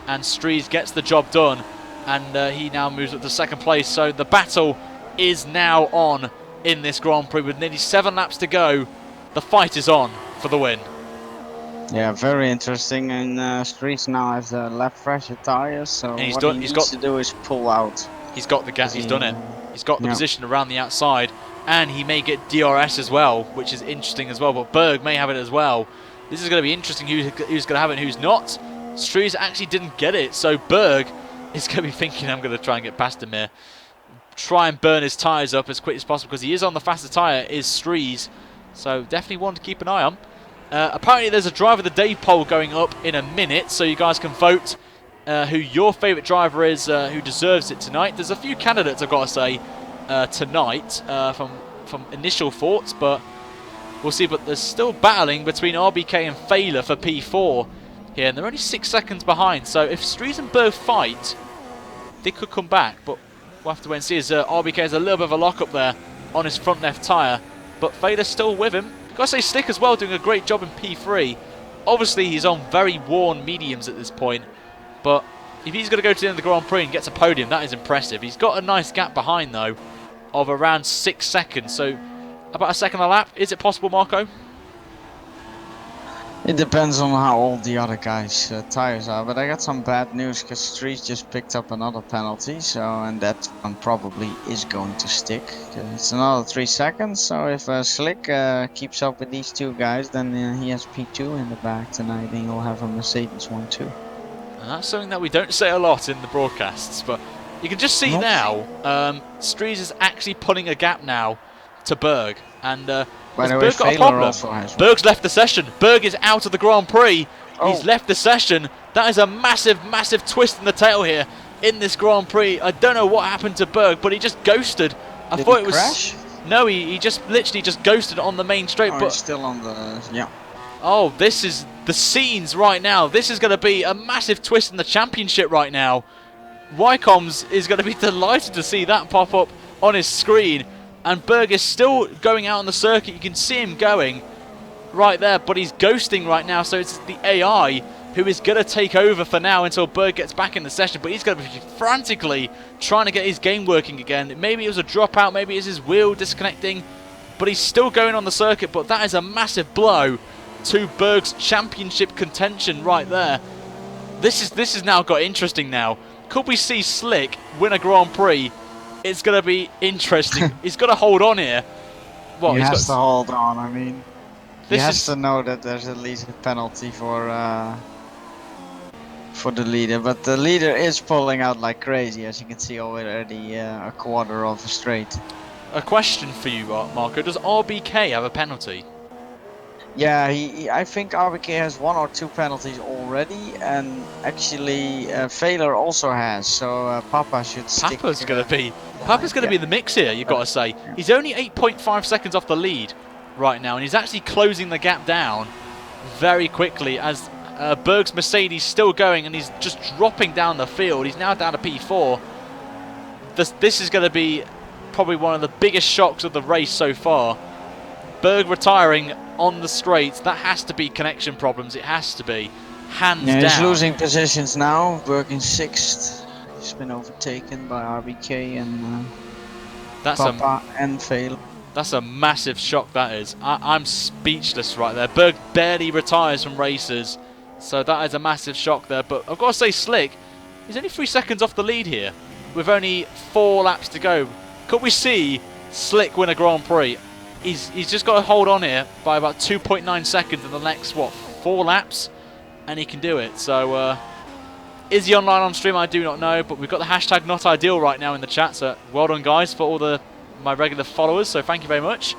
and Strees gets the job done, and he now moves up to 2nd place. So the battle is now on in this Grand Prix with nearly 7 laps to go. The fight is on for the win. Yeah, very interesting. And Strees now has lap fresher tires, so and what he needs to do is pull out. He's got the gas. He's done it. He's got the position around the outside, and he may get DRS as well, which is interesting as well. But Berg may have it as well. This is going to be interesting. Who's going to have it and who's not? Strees actually didn't get it, so Berg is going to be thinking, I'm going to try and get past him here. Try and burn his tyres up as quick as possible, because he is on the faster tyre, is Strees. So definitely one to keep an eye on. Apparently there's a Driver of the Day poll going up in a minute, so you guys can vote who your favourite driver is, who deserves it tonight. There's a few candidates, I've got to say, tonight from initial thoughts, but we'll see. But there's still battling between RBK and Failer for P4 here, and they're only 6 seconds behind. So if Strees and Berg fight, they could come back, but we'll have to wait and see. As RBK has a little bit of a lock up there on his front left tyre, but Failer's still with him. Gotta say, Slick as well doing a great job in P3. Obviously he's on very worn mediums at this point, but if he's going to go to the end of the Grand Prix and get a podium, that is impressive. He's got a nice gap behind though of around 6 seconds, so about a second a lap. Is it possible, Marco? It depends on how old the other guys' tires are, but I got some bad news because Street just picked up another penalty, so and that one probably is going to stick. It's another 3 seconds, so if Slick keeps up with these two guys, then he has P2 in the back tonight, and he'll have a Mercedes one too. And that's something that we don't say a lot in the broadcasts, but you can just see now, Strees is actually pulling a gap now to Berg, and by the way, Berg got a Failer problem. also has one. Berg's left the session. Berg is out of the Grand Prix. Oh. He's left the session. That is a massive, massive twist in the tail here in this Grand Prix. I don't know what happened to Berg, but he just ghosted. I Did thought he it was crash? No, he just literally just ghosted on the main straight. Oh, but he's still on the oh, this is the scenes right now. This is going to be a massive twist in the championship right now. Wycombs is going to be delighted to see that pop up on his screen. And Berg is still going out on the circuit. You can see him going right there, but he's ghosting right now. So it's the AI who is going to take over for now until Berg gets back in the session. But he's going to be frantically trying to get his game working again. Maybe it was a dropout, maybe it's his wheel disconnecting, but he's still going on the circuit. But that is a massive blow to Berg's championship contention right there. This is now got interesting now. Could we see Slick win a Grand Prix? It's going to be interesting. He's got to hold on here. What, he he's has got to hold on. I mean, he This has is- to know that there's at least a penalty for the leader. But the leader is pulling out like crazy, as you can see already a quarter of a straight. a question for you, Marco. Does RBK have a penalty? Yeah, I think RBK has 1 or 2 penalties already, and actually Failer also has. So Papa should stick. Papa's going to be in the mix here, you've got to say. He's only 8.5 seconds off the lead right now, and he's actually closing the gap down very quickly as Berg's Mercedes still going, and he's just dropping down the field. He's now down to P4. This is going to be probably one of the biggest shocks of the race so far. Berg retiring on the straights. That has to be connection problems. It has to be. Hands down. He's losing positions now. Berg in 6th. He's been overtaken by RBK and Papa and Failer. That's a massive shock, that is. I'm speechless right there. Berg barely retires from races, so that is a massive shock there. But I've got to say, Slick, he's only 3 seconds off the lead here with only 4 laps to go. Could we see Slick win a Grand Prix? He's just got to hold on here by about 2.9 seconds in the next, what, 4 laps? And he can do it. So, is he online on stream? I do not know. But we've got the hashtag not ideal right now in the chat. So, well done, guys, for all my regular followers. So, thank you very much.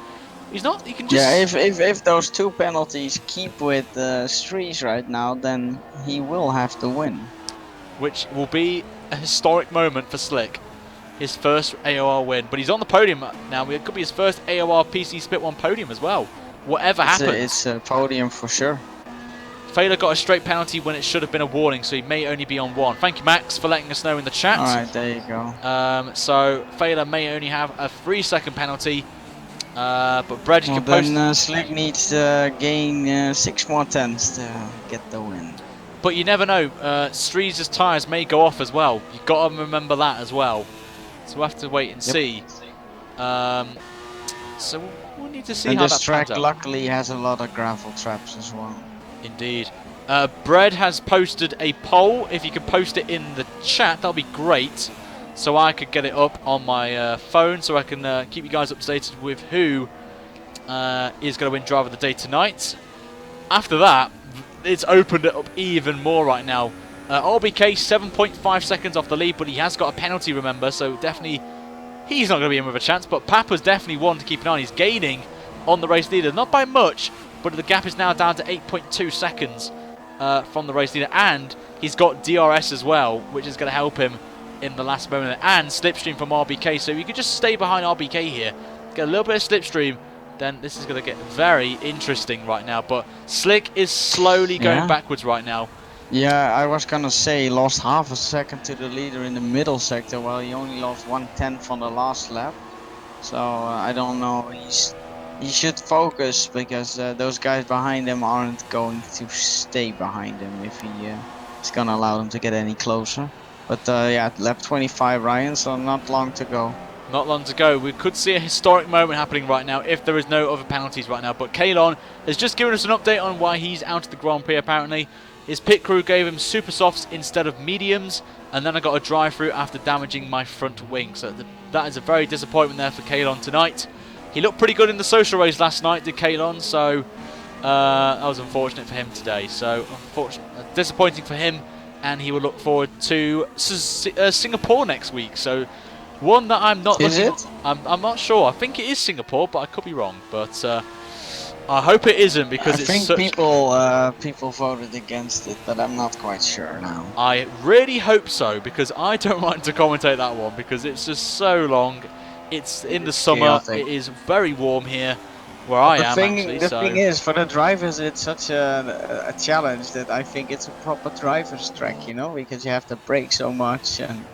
He's not, he can just... Yeah, if those 2 penalties keep with Strees right now, then he will have to win. Which will be a historic moment for Slick. His first AOR win, but he's on the podium now. It could be his first AOR PC Split 1 podium as well. Whatever happens. It's a podium for sure. Failer got a straight penalty when it should have been a warning, so he may only be on 1. Thank you, Max, for letting us know in the chat. Alright, there you go. So Failer may only have a 3-second penalty, but Brad, you can post... Then Slick needs to gain 6 more tenths to get the win. But you never know. Strees' tyres may go off as well. You've got to remember that as well. So we'll have to wait and see. So we'll need to see and how this that track pans out. luckily has a lot of gravel traps as well. Indeed. Bread has posted a poll. If you could post it in the chat, that'll be great. So I could get it up on my phone, so I can keep you guys updated with who is going to win Driver of the Day tonight. After that, it's opened it up even more right now. RBK 7.5 seconds off the lead, but he has got a penalty, remember, so definitely he's not going to be in with a chance. But Papa's definitely one to keep an eye on. He's gaining on the race leader, not by much, but the gap is now down to 8.2 seconds from the race leader, and he's got DRS as well, which is going to help him in the last moment, and slipstream from RBK, so you could just stay behind RBK here, get a little bit of slipstream, then this is going to get very interesting right now. But Slick is slowly going backwards right now. Yeah, I was gonna say he lost half a second to the leader in the middle sector, while he only lost 1/10 on the last lap. So I don't know. He should focus, because those guys behind him aren't going to stay behind him if he is gonna allow them to get any closer. But yeah, lap 25, Ryan. So not long to go. Not long to go. We could see a historic moment happening right now if there is no other penalties right now. But Kalon has just given us an update on why he's out of the Grand Prix apparently. His pit crew gave him super softs instead of mediums, and then I got a drive-through after damaging my front wing. So that is a very disappointment there for Kalon tonight. He looked pretty good in the social race last night, did Kalon, so that was unfortunate for him today. So disappointing for him, and he will look forward to Singapore next week. So one that I'm not... Is it? I'm not sure. I think it is Singapore, but I could be wrong. But I hope it isn't, because I think people voted against it, but I'm not quite sure now. I really hope so, because I don't want to commentate that one, because it's just so long. It's in the summer. Chaotic. It is very warm here where I am, actually. The thing is, for the drivers, it's such a challenge that I think it's a proper driver's track, you know, because you have to brake so much. And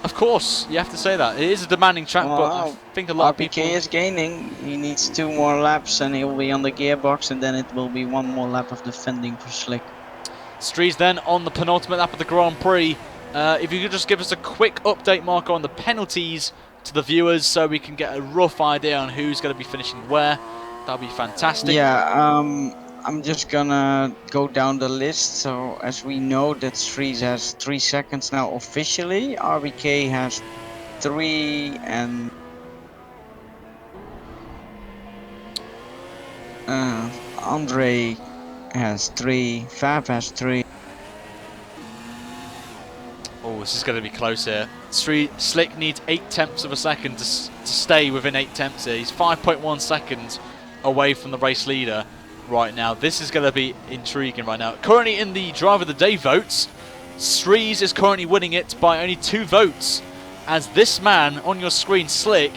of course, you have to say that. It is a demanding track, but I think a lot of people... RPK is gaining. He needs 2 more laps and he'll be on the gearbox, and then it will be 1 more lap of defending for Slick. Strees then on the penultimate lap of the Grand Prix. If you could just give us a quick update, Marco, on the penalties to the viewers, so we can get a rough idea on who's going to be finishing where. That'd be fantastic. Yeah, I'm just gonna go down the list. So as we know that Strees has 3 seconds now officially, RBK has 3, and Andre has 3, Fab has 3. Oh, this is going to be close here. Slick needs 8/10 of a second to stay within 8/10 here. He's 5.1 seconds away from the race leader right now. This is going to be intriguing right now. Currently in the Driver of the Day votes, Strees is currently winning it by only 2 votes, as this man on your screen, Slick,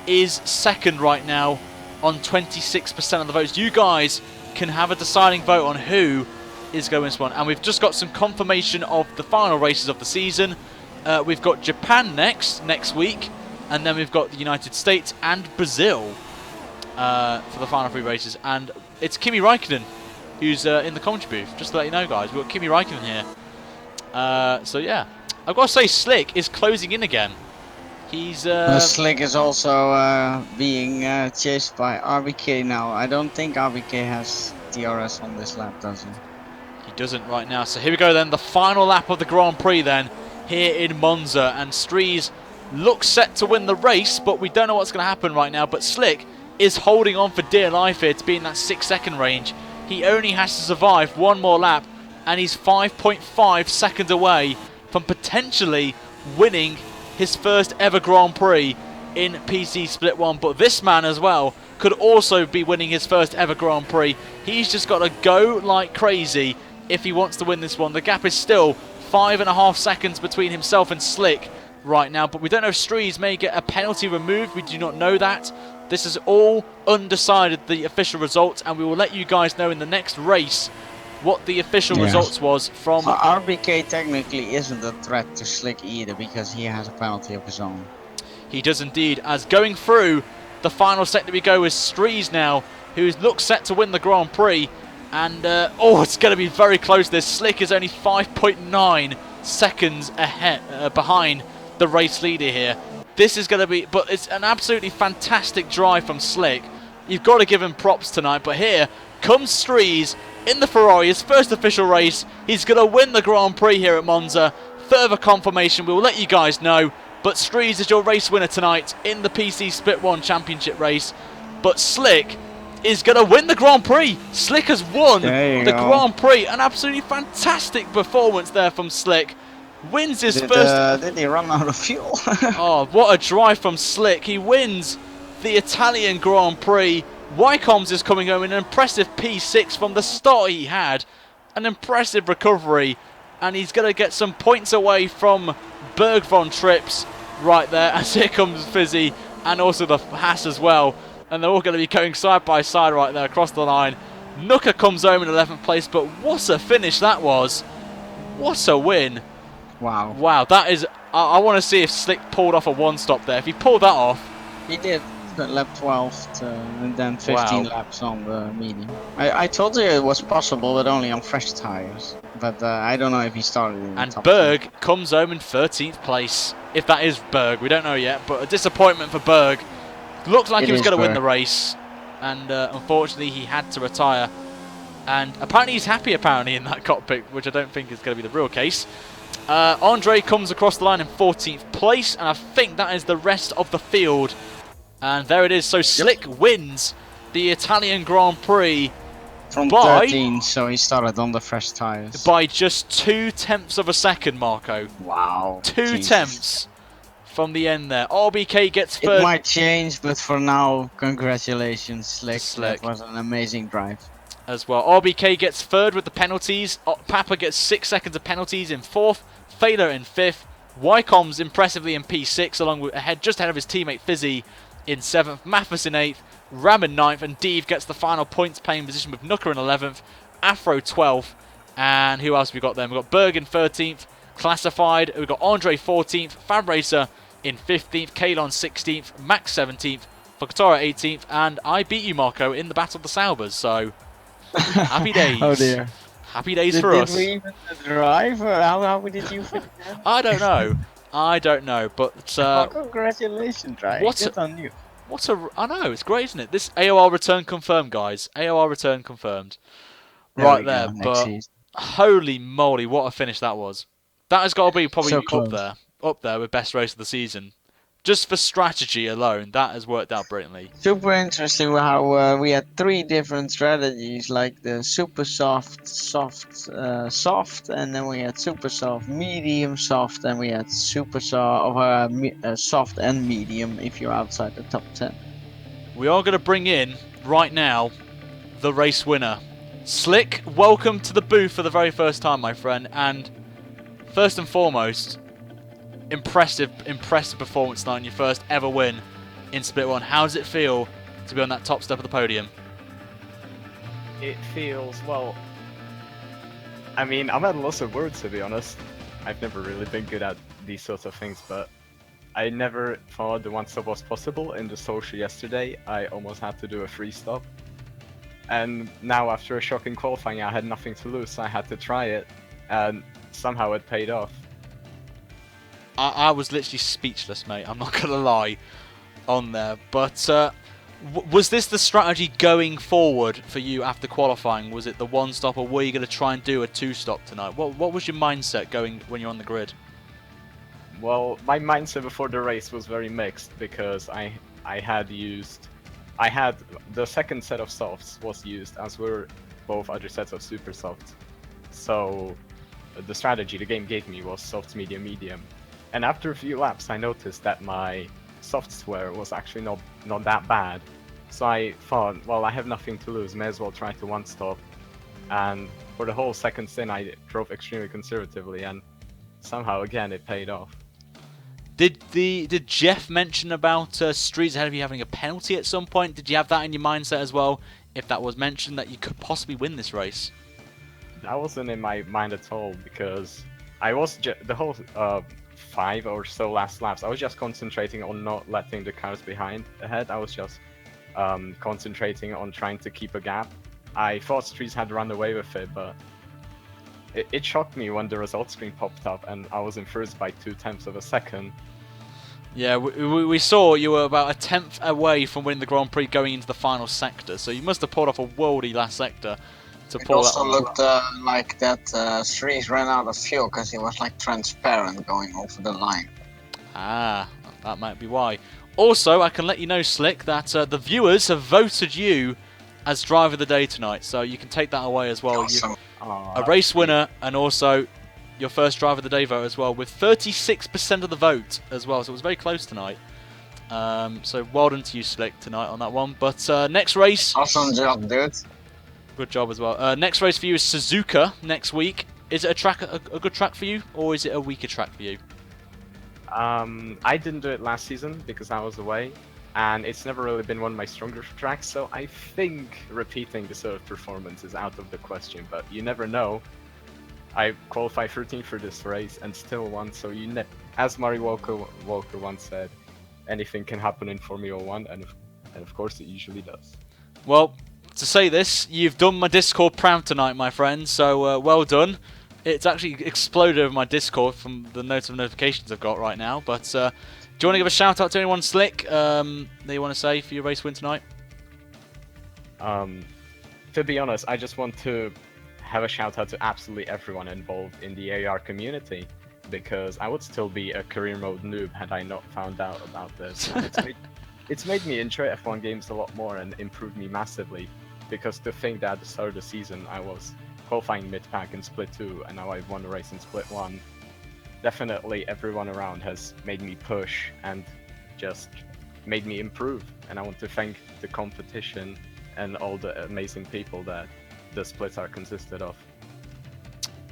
is second right now on 26% of the votes. You guys can have a deciding vote on who is going to this one. And we've just got some confirmation of the final races of the season. We've got Japan next week, and then we've got the United States and Brazil for the final 3 races. And it's Kimi Räikkönen who's in the commentary booth, just to let you know, guys. We've got Kimi Räikkönen here. So yeah, I've got to say, Slick is closing in again. He's Slick is also being chased by RBK now. I don't think RBK has DRS on this lap, does he? He doesn't right now. So here we go then, the final lap of the Grand Prix then, here in Monza. And Strees looks set to win the race, but we don't know what's going to happen right now. But Slick is holding on for dear life here to be in that 6-second range. He only has to survive 1 more lap, and he's 5.5 seconds away from potentially winning his first ever Grand Prix in PC Split 1. But this man as well could also be winning his first ever Grand Prix. He's just got to go like crazy if he wants to win this one. The gap is still 5.5 seconds between himself and Slick right now, but we don't know if Strees may get a penalty removed. We do not know that. This is all undecided, the official results, and we will let you guys know in the next race what the official results was from... RBK technically isn't a threat to Slick either, because he has a penalty of his own. He does indeed, as going through the final sector we go with Strees now, who looks set to win the Grand Prix. And, oh, it's going to be very close. This Slick is only 5.9 seconds ahead, behind the race leader here. This is going to be, but it's an absolutely fantastic drive from Slick. You've got to give him props tonight. But here comes Strees in the Ferrari, his first official race. He's going to win the Grand Prix here at Monza. Further confirmation, we will let you guys know. But Strees is your race winner tonight in the PC Split 1 Championship race. But Slick is going to win the Grand Prix. Slick has won the Grand Prix. An absolutely fantastic performance there from Slick. Wins his first... Did he run out of fuel? Oh, what a drive from Slick. He wins the Italian Grand Prix. Wycombs is coming home, an impressive P6 from the start he had. An impressive recovery. And he's going to get some points away from Berg von Trips right there. As here comes Fizzy and also the Haas as well. and they're all going to be going side by side right there across the line. Nooker comes home in 11th place, but what a finish that was. What a win. Wow. Wow, that is... I want to see if Slick pulled off a one-stop there. If he pulled that off... He did. Lap 12 and then 15 Wow. laps on the medium. I told you it was possible, but only on fresh tires. But I don't know if he started in the And top Berg 10. comes home in 13th place. If that is Berg, we don't know yet. But a disappointment for Berg. Looked like he was going to win the race. And unfortunately, he had to retire. And apparently he's happy in that cockpit, which I don't think is going to be the real case. Andre comes across the line in 14th place. And I think that is the rest of the field. And there it is. So Slick wins the Italian Grand Prix From by 13, so he started on the fresh tires. by just 0.2 of a second, Marco. Wow. 0.2 from the end there. RBK gets It third. might change, but for now, congratulations, Slick. Slick. That was an amazing drive. As well. RBK gets third with the penalties. Papa gets 6 seconds of penalties in 4th. Failer in 5th. Wycombe's impressively in P6, along with just ahead of his teammate Fizzy in 7th. Mathis in 8th. Ram in 9th. And Deve gets the final points paying position with Nooker in 11th. Afro 12th. And who else have we got then? We've got Berg in 13th. Classified. We've got Andre 14th. Fab Racer in 15th. Kalon 16th. Max 17th. Fakatara 18th. And I beat you, Marco, in the Battle of the Saubers. So... happy days. Oh dear. Happy days for us. Did we even drive? Or how did you finish? I don't know. I don't know. But congratulations, right? What on you. I know, it's great, isn't it? This AOR return confirmed, guys. AOR return confirmed. There Right we go, there. next But season. holy moly, what a finish that was. That has got to be probably So close. up there with best race of the season. Just for strategy alone, that has worked out brilliantly. Super interesting how we had 3 different strategies, like the super soft, soft, and then we had super soft, medium, soft, and we had super soft, soft and medium if you're outside the top 10. We are going to bring in, right now, the race winner. Slick, welcome to the booth for the very first time, my friend. And first and foremost, impressive performance tonight, your first ever win in Split 1. How does it feel to be on that top step of the podium? It feels, well, I mean, I'm at a loss of words, to be honest. I've never really been good at these sorts of things, but I never thought the one stop was possible. In the social yesterday, I almost had to do a free stop. And now, after a shocking qualifying, I had nothing to lose, so I had to try it, and somehow it paid off. I was literally speechless, mate. I'm not going to lie on there. But was this the strategy going forward for you after qualifying? Was it the one stop, or were you going to try and do a 2-stop tonight? What was your mindset going when you're on the grid? Well, my mindset before the race was very mixed, because I had the second set of softs was used, as were both other sets of super softs. So the strategy the game gave me was soft, medium, medium. And after a few laps, I noticed that my software was actually not that bad. So I thought, well, I have nothing to lose, may as well try to one stop. And for the whole second stint, I drove extremely conservatively, and somehow again it paid off. Did Jeff mention about Streets ahead of you having a penalty at some point? Did you have that in your mindset as well? If that was mentioned, that you could possibly win this race? That wasn't in my mind at all, because I was the whole 5 or so last laps, I was just concentrating on not letting the cars ahead. I was just concentrating on trying to keep a gap. I thought Streets had run away with it, but it shocked me when the results screen popped up and I was in first by 0.2 of a second. Yeah, we saw you were about a 10th away from winning the Grand Prix going into the final sector, so you must have pulled off a worldy last sector to pull that one. It also looked like that Streets ran out of fuel because he was like transparent going over the line. Ah, that might be why. Also, I can let you know, Slick, that the viewers have voted you as driver of the day tonight, so you can take that away as well. Awesome. A race winner, and also your first driver of the day vote as well, with 36% of the vote as well, so it was very close tonight. So well done to you, Slick, tonight on that one. But next race... Awesome job, dude. Good job as well. Next race for you is Suzuka next week. Is it a good track for you, or is it a weaker track for you? I didn't do it last season because I was away, and it's never really been one of my stronger tracks, so I think repeating the sort of performance is out of the question, but you never know. I qualified 13th for this race and still won, so as Murray Walker once said, anything can happen in Formula 1, and of course it usually does. Well, to say this, you've done my Discord proud tonight, my friend, so well done. It's actually exploded over my Discord from the notifications I've got right now, but do you want to give a shout out to anyone slick that you want to say for your race win tonight? To be honest, I just want to have a shout out to absolutely everyone involved in the AOR community, because I would still be a career mode noob had I not found out about this. It's made me enjoy F1 games a lot more and improved me massively, because to think that at the start of the season I was qualifying mid-pack in Split 2 and now I've won a race in Split 1, definitely everyone around has made me push and just made me improve, and I want to thank the competition and all the amazing people that the splits are consisted of.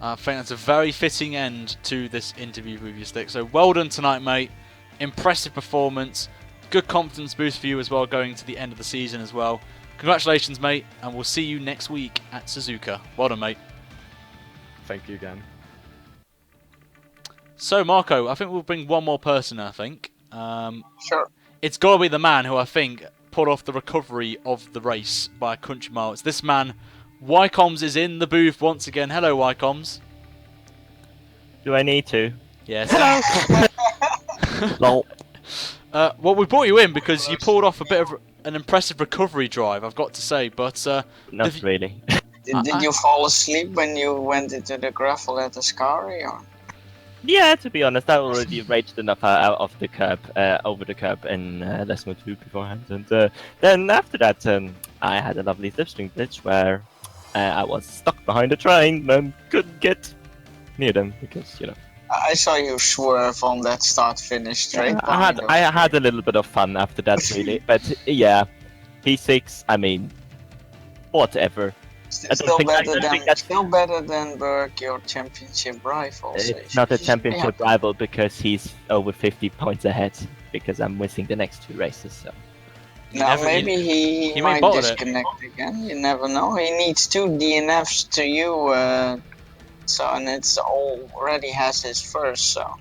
I think that's a very fitting end to this interview with you, Stick. So well done tonight, mate. Impressive performance. Good confidence boost for you as well going to the end of the season as well. Congratulations, mate, and we'll see you next week at Suzuka. Well done, mate. Thank you again. So, Marco, I think we'll bring one more person, I think. Sure. It's got to be the man who I think pulled off the recovery of the race by a country mile. It's this man. Wycoms is in the booth once again. Hello, Wycoms. Do I need to? Yes. Lol. Well, we brought you in because you pulled off a bit of an impressive recovery drive, I've got to say. But Not really. Did you fall asleep when you went into the gravel at the Ascari, or? Yeah, to be honest, I already raged enough out of the curb, over the curb in less than 2 beforehand, and then after that, I had a lovely slipstream glitch where I was stuck behind a train and couldn't get near them because I saw you swerve on that start-finish straight. I had a little bit of fun after that, really, but yeah, P6. I mean, whatever. Still better than Berg, your championship rival. It's not a championship rival because he's over 50 points ahead because I'm missing the next 2 races. So. Now maybe he might disconnect again. You never know. He needs 2 DNFs to you, so and it's already has his first. So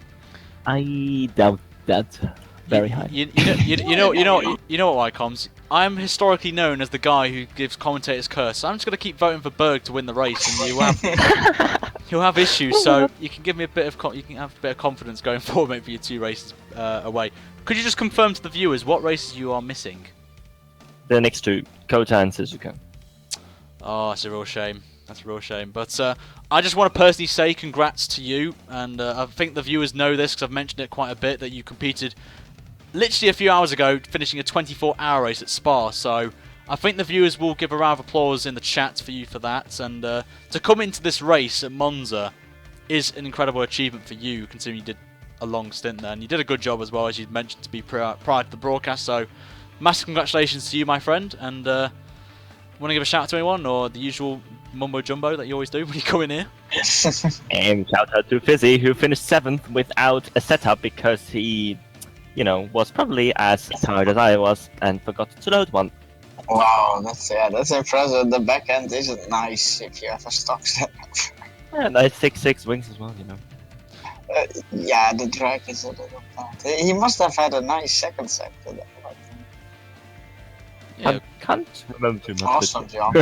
I doubt that very high. You know what, Wycoms? I'm historically known as the guy who gives commentators curse. So I'm just going to keep voting for Berg to win the race, and you'll have issues. So you can give me a bit of confidence going forward, maybe for your 2 races away. Could you just confirm to the viewers what races you are missing? The next 2, Kota and Suzuka. Oh, that's a real shame. That's a real shame. But I just want to personally say congrats to you, and I think the viewers know this because I've mentioned it quite a bit, that you competed literally a few hours ago, finishing a 24-hour race at Spa. So I think the viewers will give a round of applause in the chat for you for that. And to come into this race at Monza is an incredible achievement for you, considering you did a long stint there. And you did a good job as well, as you mentioned to be prior to the broadcast. So massive congratulations to you, my friend. And want to give a shout out to anyone, or the usual mumbo jumbo that you always do when you come in here? And shout out to Fizzy, who finished 7th without a setup because he, was probably as tired as I was and forgot to load one. Wow, that's impressive. The back end isn't nice if you have a stock setup. Yeah, nice 6.6 wings as well, Yeah, the drag is a little bad. He must have had a nice second sector. Yeah. I can't remember too much. Awesome job.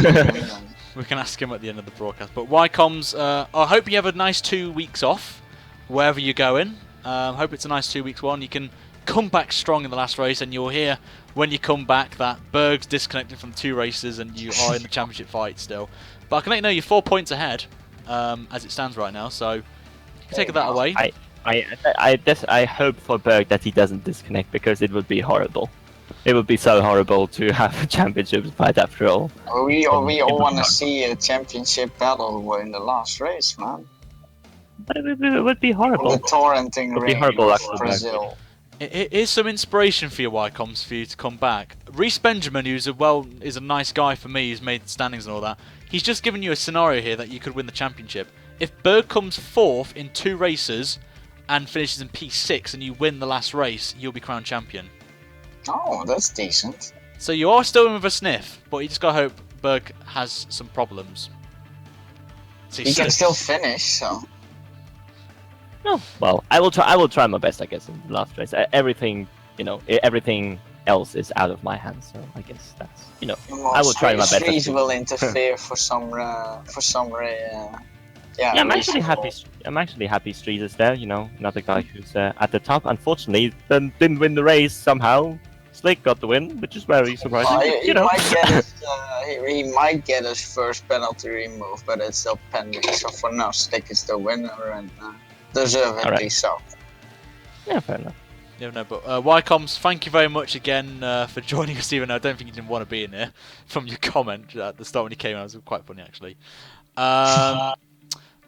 We can ask him at the end of the broadcast. But Wycoms, I hope you have a nice 2 weeks off, wherever you're going. Hope it's a nice 2 weeks one. You can come back strong in the last race, and you'll hear when you come back that Berg's disconnected from 2 races and you are in the championship fight still. But I can let you know you're 4 points ahead as it stands right now, so you can take that away. I hope for Berg that he doesn't disconnect because it would be horrible. It would be so horrible to have a championship fight after all. We all want to see a championship battle in the last race, man. But it would be horrible. The torrenting ring of Brazil. It is some inspiration for your Wycoms for you to come back. Reece Benjamin, who's is a nice guy for me, who's made standings and all that. He's just given you a scenario here that you could win the championship. If Berg comes 4th in 2 races and finishes in P6 and you win the last race, you'll be crowned champion. Oh, that's decent. So you are still in with a sniff, but you just gotta hope Berg has some problems. So He can still finish, so. No, well, I will try. I will try my best, I guess, in the last race. Everything, everything else is out of my hands. So I guess that's, I will try my best. Trees will interfere for some, yeah. I'm actually happy. I'm actually happy Street is there. Another guy who's at the top. Unfortunately, then didn't win the race somehow. Slick got the win, which is very surprising. He might get his first penalty removed, but it's still pending. So for now, Slick is the winner and deservedly so. Yeah, fair enough. Yeah, no, but Wycoms, thank you very much again for joining us, even though I don't think you didn't want to be in here from your comment at the start when you came in. It was quite funny, actually.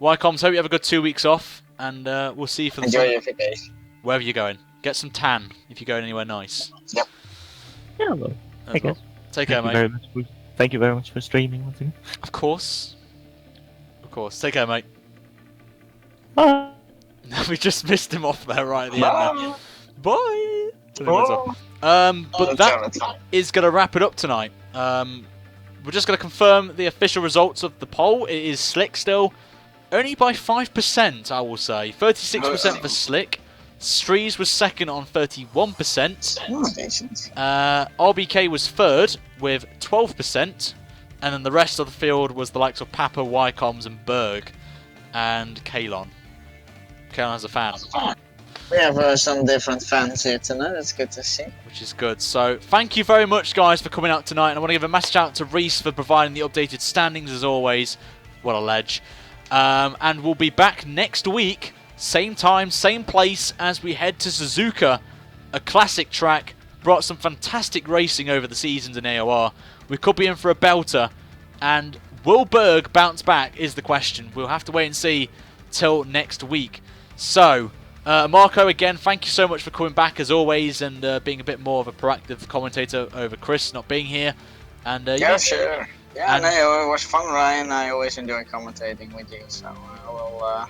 Wycoms, hope you have a good 2 weeks off, and we'll see you for the Enjoy your vacation. wherever you're going. Get some tan if you're going anywhere nice. Yep. Yeah, well, I guess. Take care, mate. Thank you very much for streaming once again. Of course. Of course. Take care, mate. Bye. We just missed him off there right at the end there. Bye! Oh. But that is going to wrap it up tonight. We're just going to confirm the official results of the poll. It is Slick still. Only by 5%, I will say. 36% for Slick. Strees was second on 31%. RBK was third with 12%. And then the rest of the field was the likes of Papa, Wycoms, and Berg. And Kalon. Kalon has a fan. We have some different fans here tonight. That's good to see. Which is good. So, thank you very much, guys, for coming out tonight. And I want to give a massive shout out to Reese for providing the updated standings, as always. What a ledge. And we'll be back next week. Same time, same place, as we head to Suzuka. A classic track. Brought some fantastic racing over the seasons in AOR. We could be in for a belter. And will Berg bounce back is the question. We'll have to wait and see till next week. So, Marco, again, thank you so much for coming back as always and being a bit more of a proactive commentator over Chris not being here. And yeah, sure. Yeah, no, it was fun, Ryan. I always enjoy commentating with you, so I will.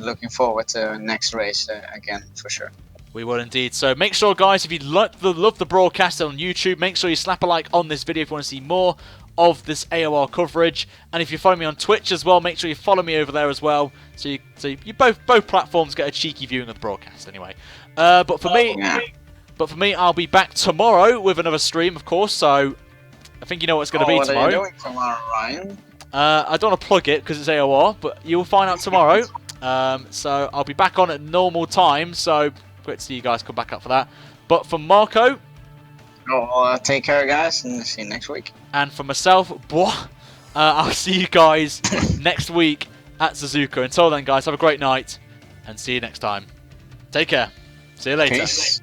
Looking forward to next race again for sure. We will indeed. So make sure, guys, if you love the broadcast on YouTube, make sure you slap a like on this video if you want to see more of this AOR coverage. And if you follow me on Twitch as well, make sure you follow me over there as well. So you both platforms get a cheeky viewing of the broadcast anyway. But for me, I'll be back tomorrow with another stream, of course. So I think you know what it's going to be tomorrow. What are you doing tomorrow, Ryan? I don't want to plug it because it's AOR, but you will find out tomorrow. So I'll be back on at normal time. So great to see you guys come back up for that. But for Marco, take care, guys, and see you next week. And for myself, I'll see you guys next week at Suzuka. Until then, guys, have a great night and see you next time. Take care. See you later. Peace.